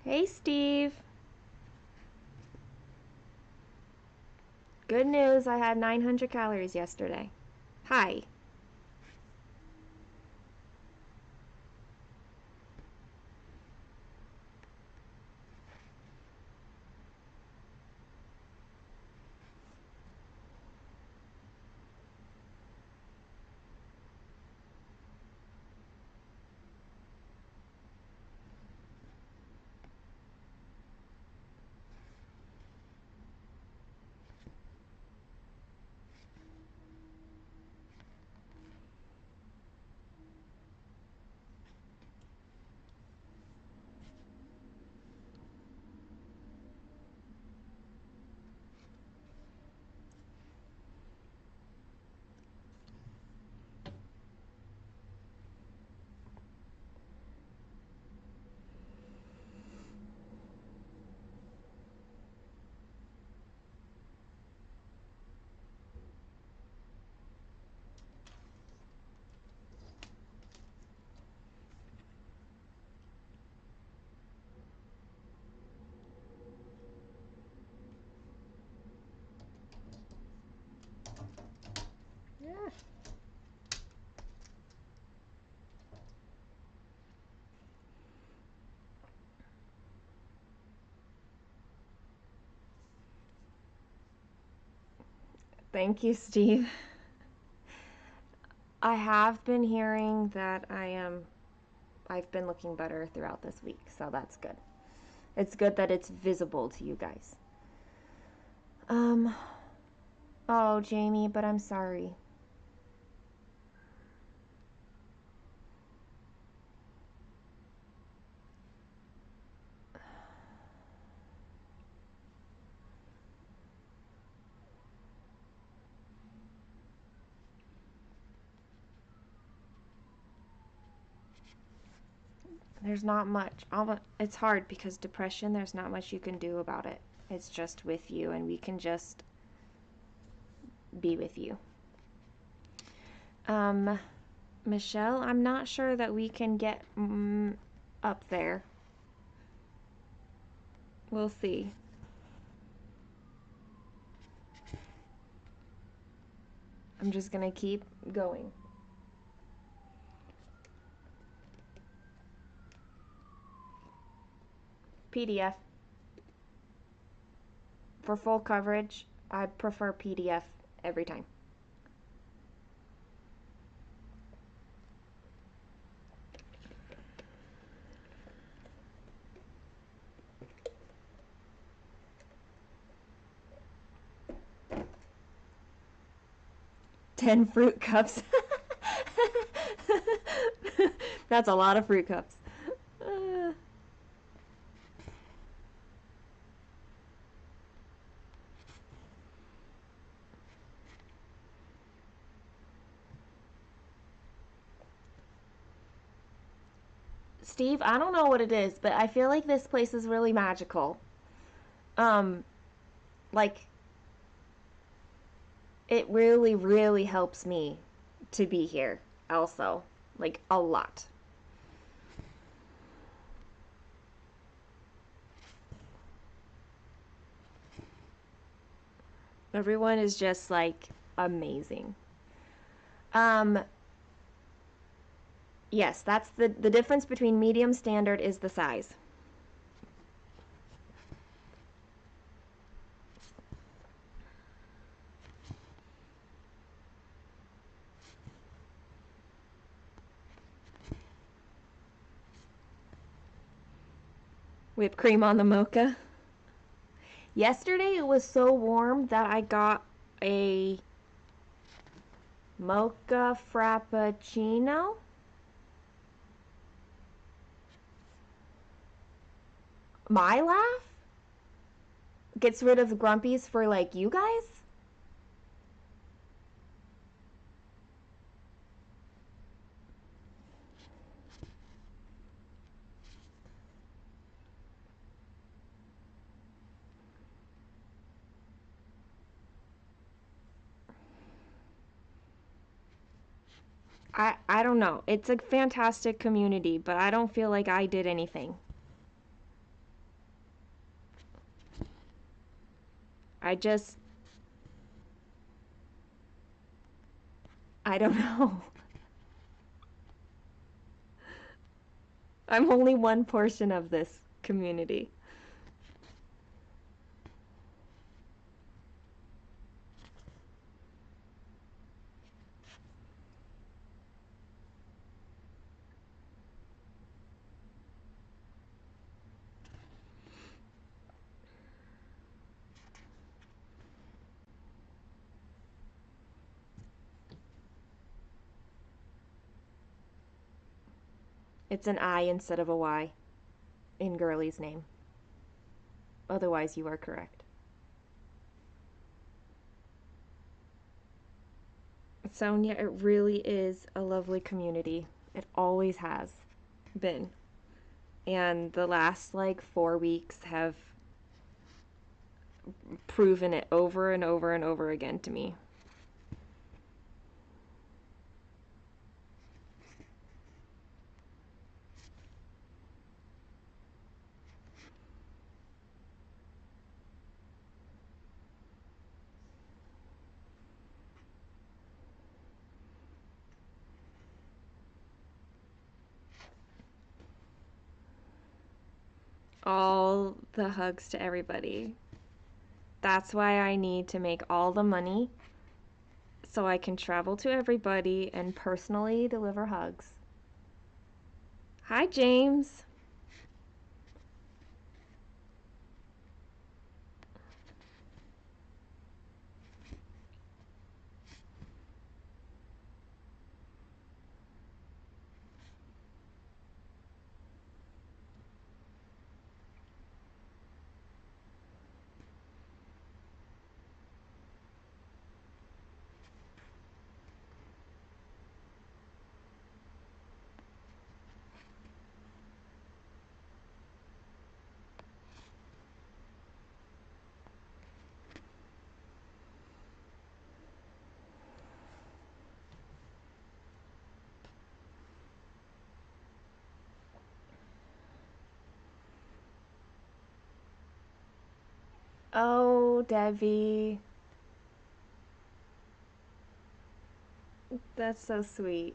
[SPEAKER 1] Hey, Steve. Good news, I had 900 calories yesterday. Hi. Thank you, Steve. I have been hearing that I've been looking better throughout this week, so that's good. It's good that it's visible to you guys. Um, oh, Jamie, but I'm sorry. There's not much. It's hard because depression, there's not much you can do about it. It's just with you, and we can just be with you. Michelle, I'm not sure that we can get up there. We'll see. I'm just gonna keep going. PDF. For full coverage, I prefer PDF every time. Ten fruit cups. That's a lot of fruit cups. Steve, I don't know what it is, but I feel like this place is really magical. Um, like, it really, really helps me to be here also. Like, a lot. Everyone is just, like, amazing. Yes, that's the difference between medium standard is the size. Whipped cream on the mocha. Yesterday it was so warm that I got a mocha frappuccino. My laugh gets rid of the grumpies for like you guys. I don't know. It's a fantastic community, but I don't feel like I did anything. I just I don't know. I'm only one portion of this community. It's an I instead of a Y in Girly's name. Otherwise, you are correct. Sonia, it really is a lovely community. It always has been. And the last like 4 weeks have proven it over and over and over again to me. All the hugs to everybody. That's why I need to make all the money so I can travel to everybody and personally deliver hugs. Hi, James. Oh, Debbie. That's so sweet.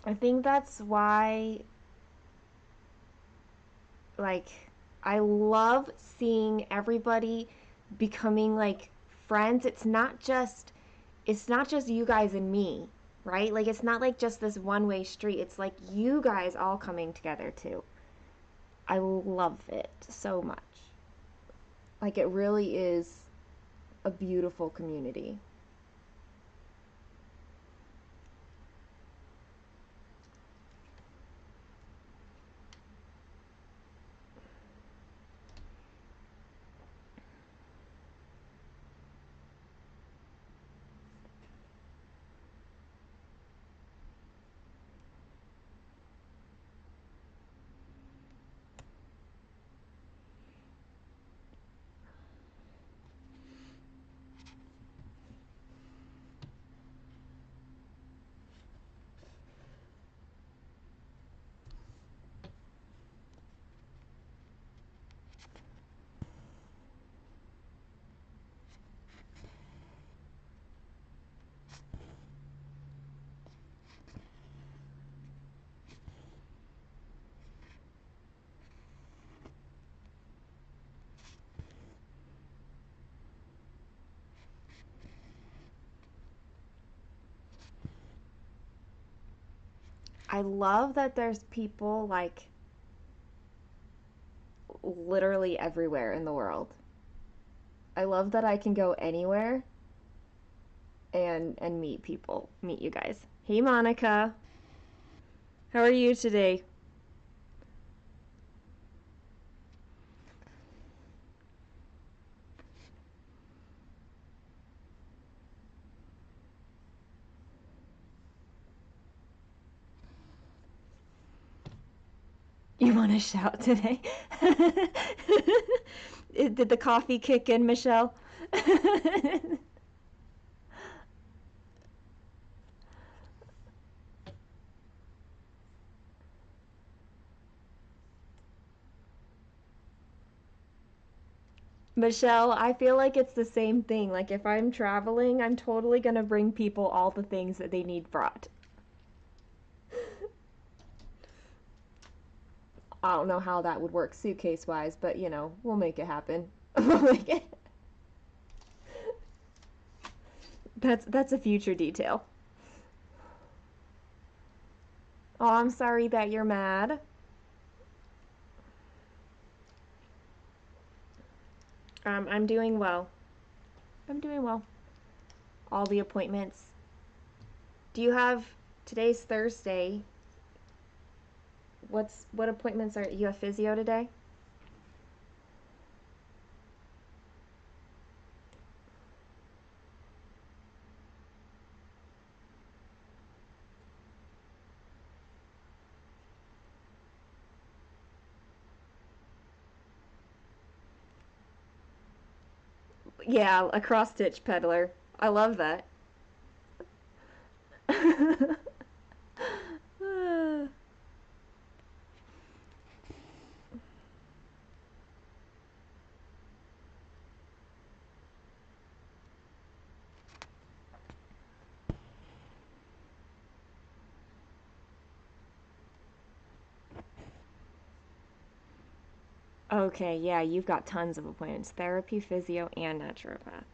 [SPEAKER 1] I think that's why, like, I love seeing everybody becoming like friends. It's not just you guys and me, right? Like it's not like just this one-way street. It's like you guys all coming together too. I love it so much. Like it really is a beautiful community. I love that there's people like literally everywhere in the world. I love that I can go anywhere and meet people, meet you guys. Hey Monica, how are you today? You want to shout today? Did the coffee kick in, Michelle? Michelle, I feel like it's the same thing. Like if I'm traveling, I'm totally gonna bring people all the things that they need brought. I don't know how that would work suitcase wise, but we'll make it happen. We'll make it. That's a future detail. Oh, I'm sorry that you're mad. I'm doing well. I'm doing well. All the appointments. Do you have today's Thursday? What appointments are you have physio today? Yeah, a cross stitch peddler. I love that. Okay, yeah, you've got tons of appointments. Therapy, physio, and naturopath.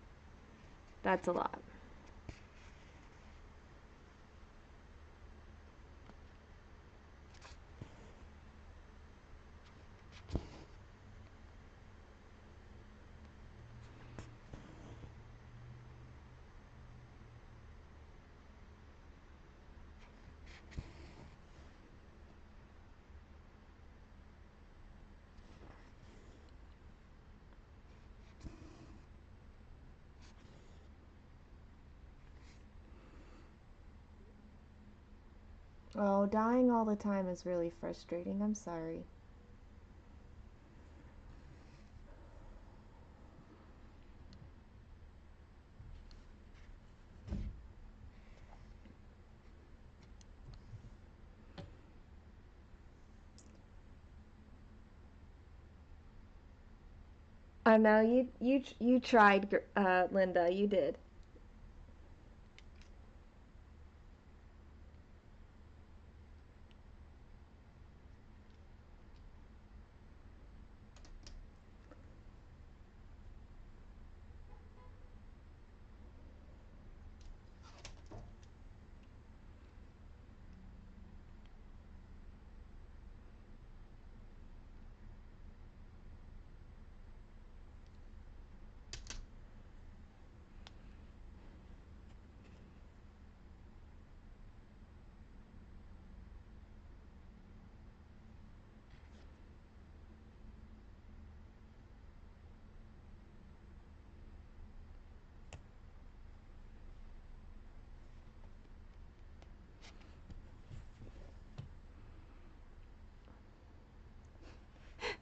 [SPEAKER 1] That's a lot. Oh, dying all the time is really frustrating. I'm sorry. I know you tried, Linda. You did.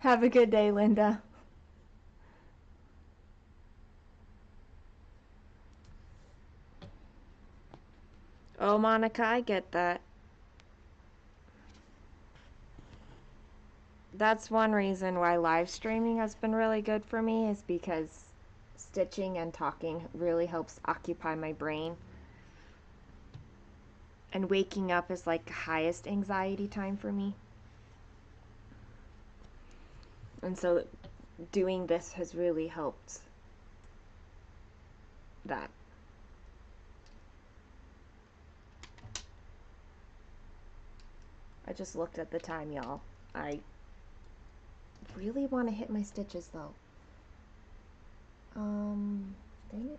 [SPEAKER 1] Have a good day, Linda. Oh, Monica, I get that. That's one reason why live streaming has been really good for me, is because stitching and talking really helps occupy my brain. And waking up is like highest anxiety time for me. And so doing this has really helped that. I just looked at the time, y'all. I really want to hit my stitches though. Dang it.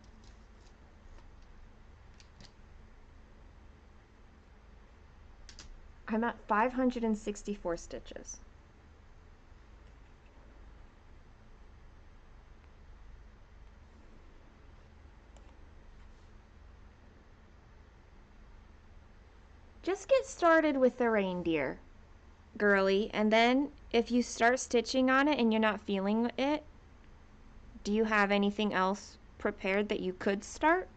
[SPEAKER 1] I'm at 564 stitches. Just get started with the reindeer, girly, and then if you start stitching on it and you're not feeling it, do you have anything else prepared that you could start?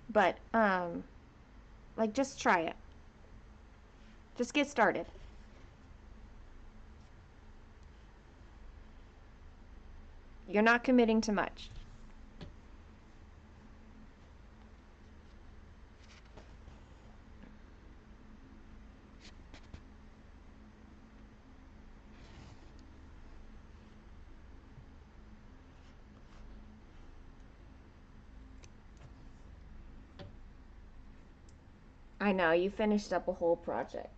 [SPEAKER 1] But like, just try it. Just get started. You're not committing to much. I know, you finished up a whole project.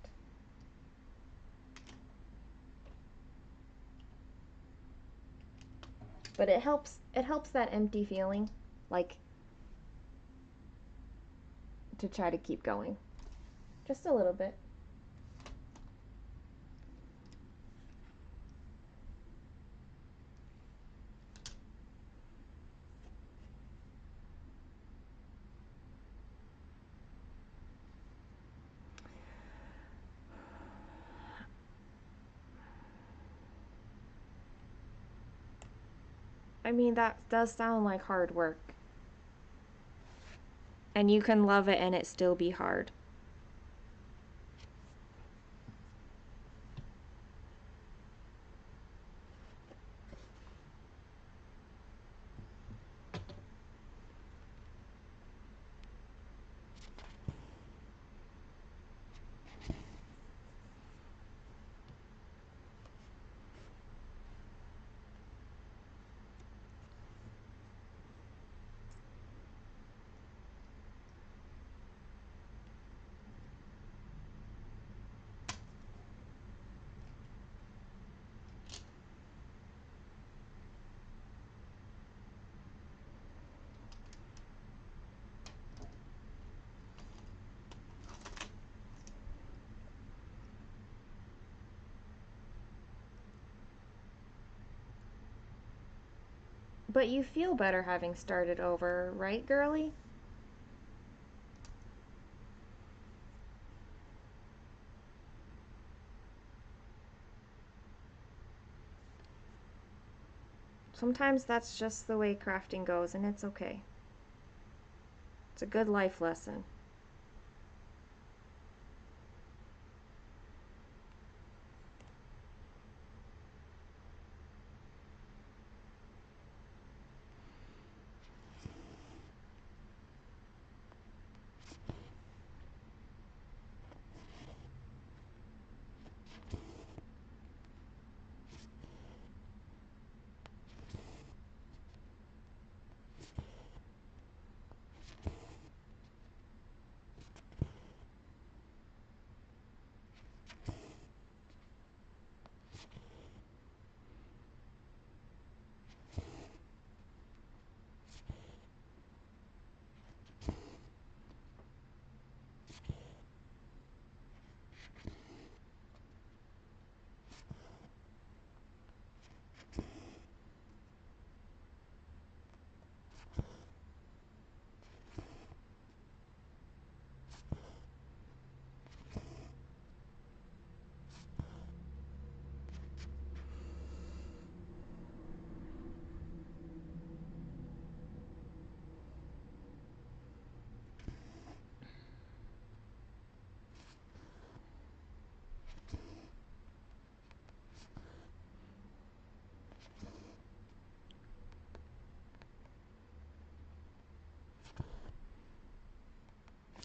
[SPEAKER 1] But it helps that empty feeling, like, to try to keep going. Just a little bit. I mean, that does sound like hard work. And you can love it and it still be hard. But you feel better having started over, right, girly? Sometimes that's just the way crafting goes, and it's okay. It's a good life lesson.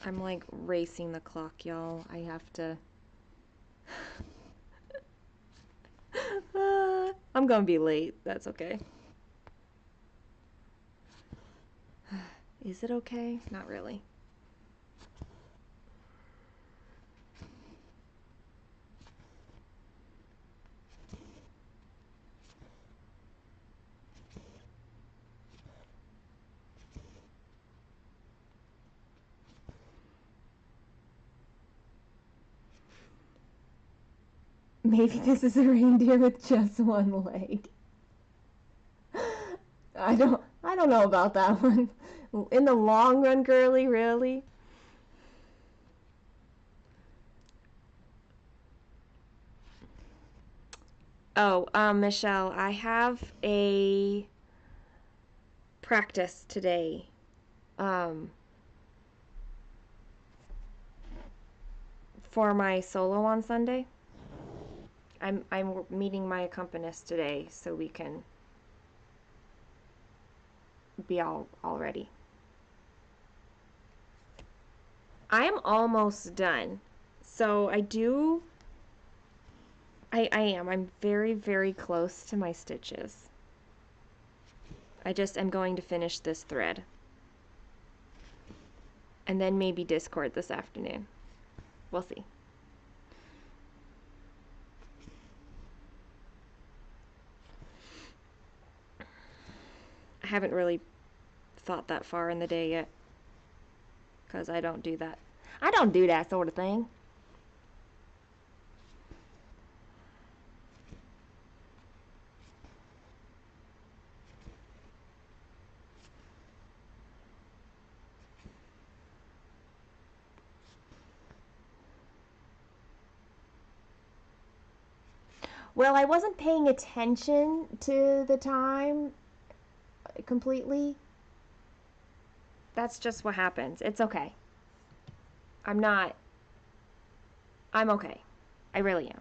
[SPEAKER 1] I'm like racing the clock, y'all. I have to. I'm gonna be late. That's okay. Is it okay? Not really. Maybe this is a reindeer with just one leg. I don't know about that one. In the long run, girly, really? Oh, Michelle, I have a practice today. Um, for my solo on Sunday. I'm meeting my accompanist today so we can be all ready. I am almost done. So I am. I'm very, very close to my stitches. I just am going to finish this thread. And then maybe Discord this afternoon. We'll see. I haven't really thought that far in the day yet. Because I don't do that. I don't do that sort of thing. Well, I wasn't paying attention to the time completely. That's just what happens. It's okay. I'm not. I'm okay. I really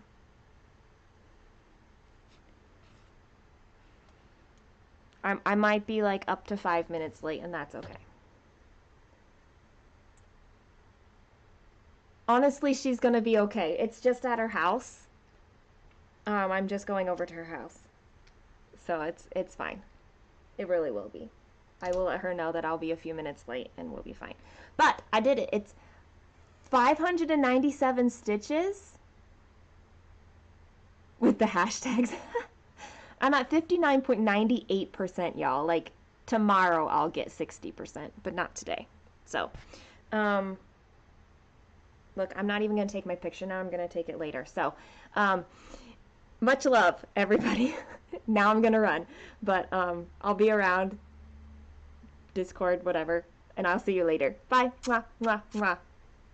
[SPEAKER 1] am. I might be like up to 5 minutes late, and that's okay. Honestly, she's gonna be okay. It's just at her house. I'm just going over to her house, so it's fine. It really will be. I will let her know that I'll be a few minutes late, and we'll be fine. But I did it. It's 597 stitches with the hashtags. I'm at 59.98%, y'all. Like, tomorrow I'll get 60%, but not today. So, um, look, I'm not even going to take my picture now. I'm going to take it later. So, much love, everybody. Now I'm gonna run, but I'll be around, Discord, whatever, and I'll see you later. Bye. Mwah, mwah, mwah.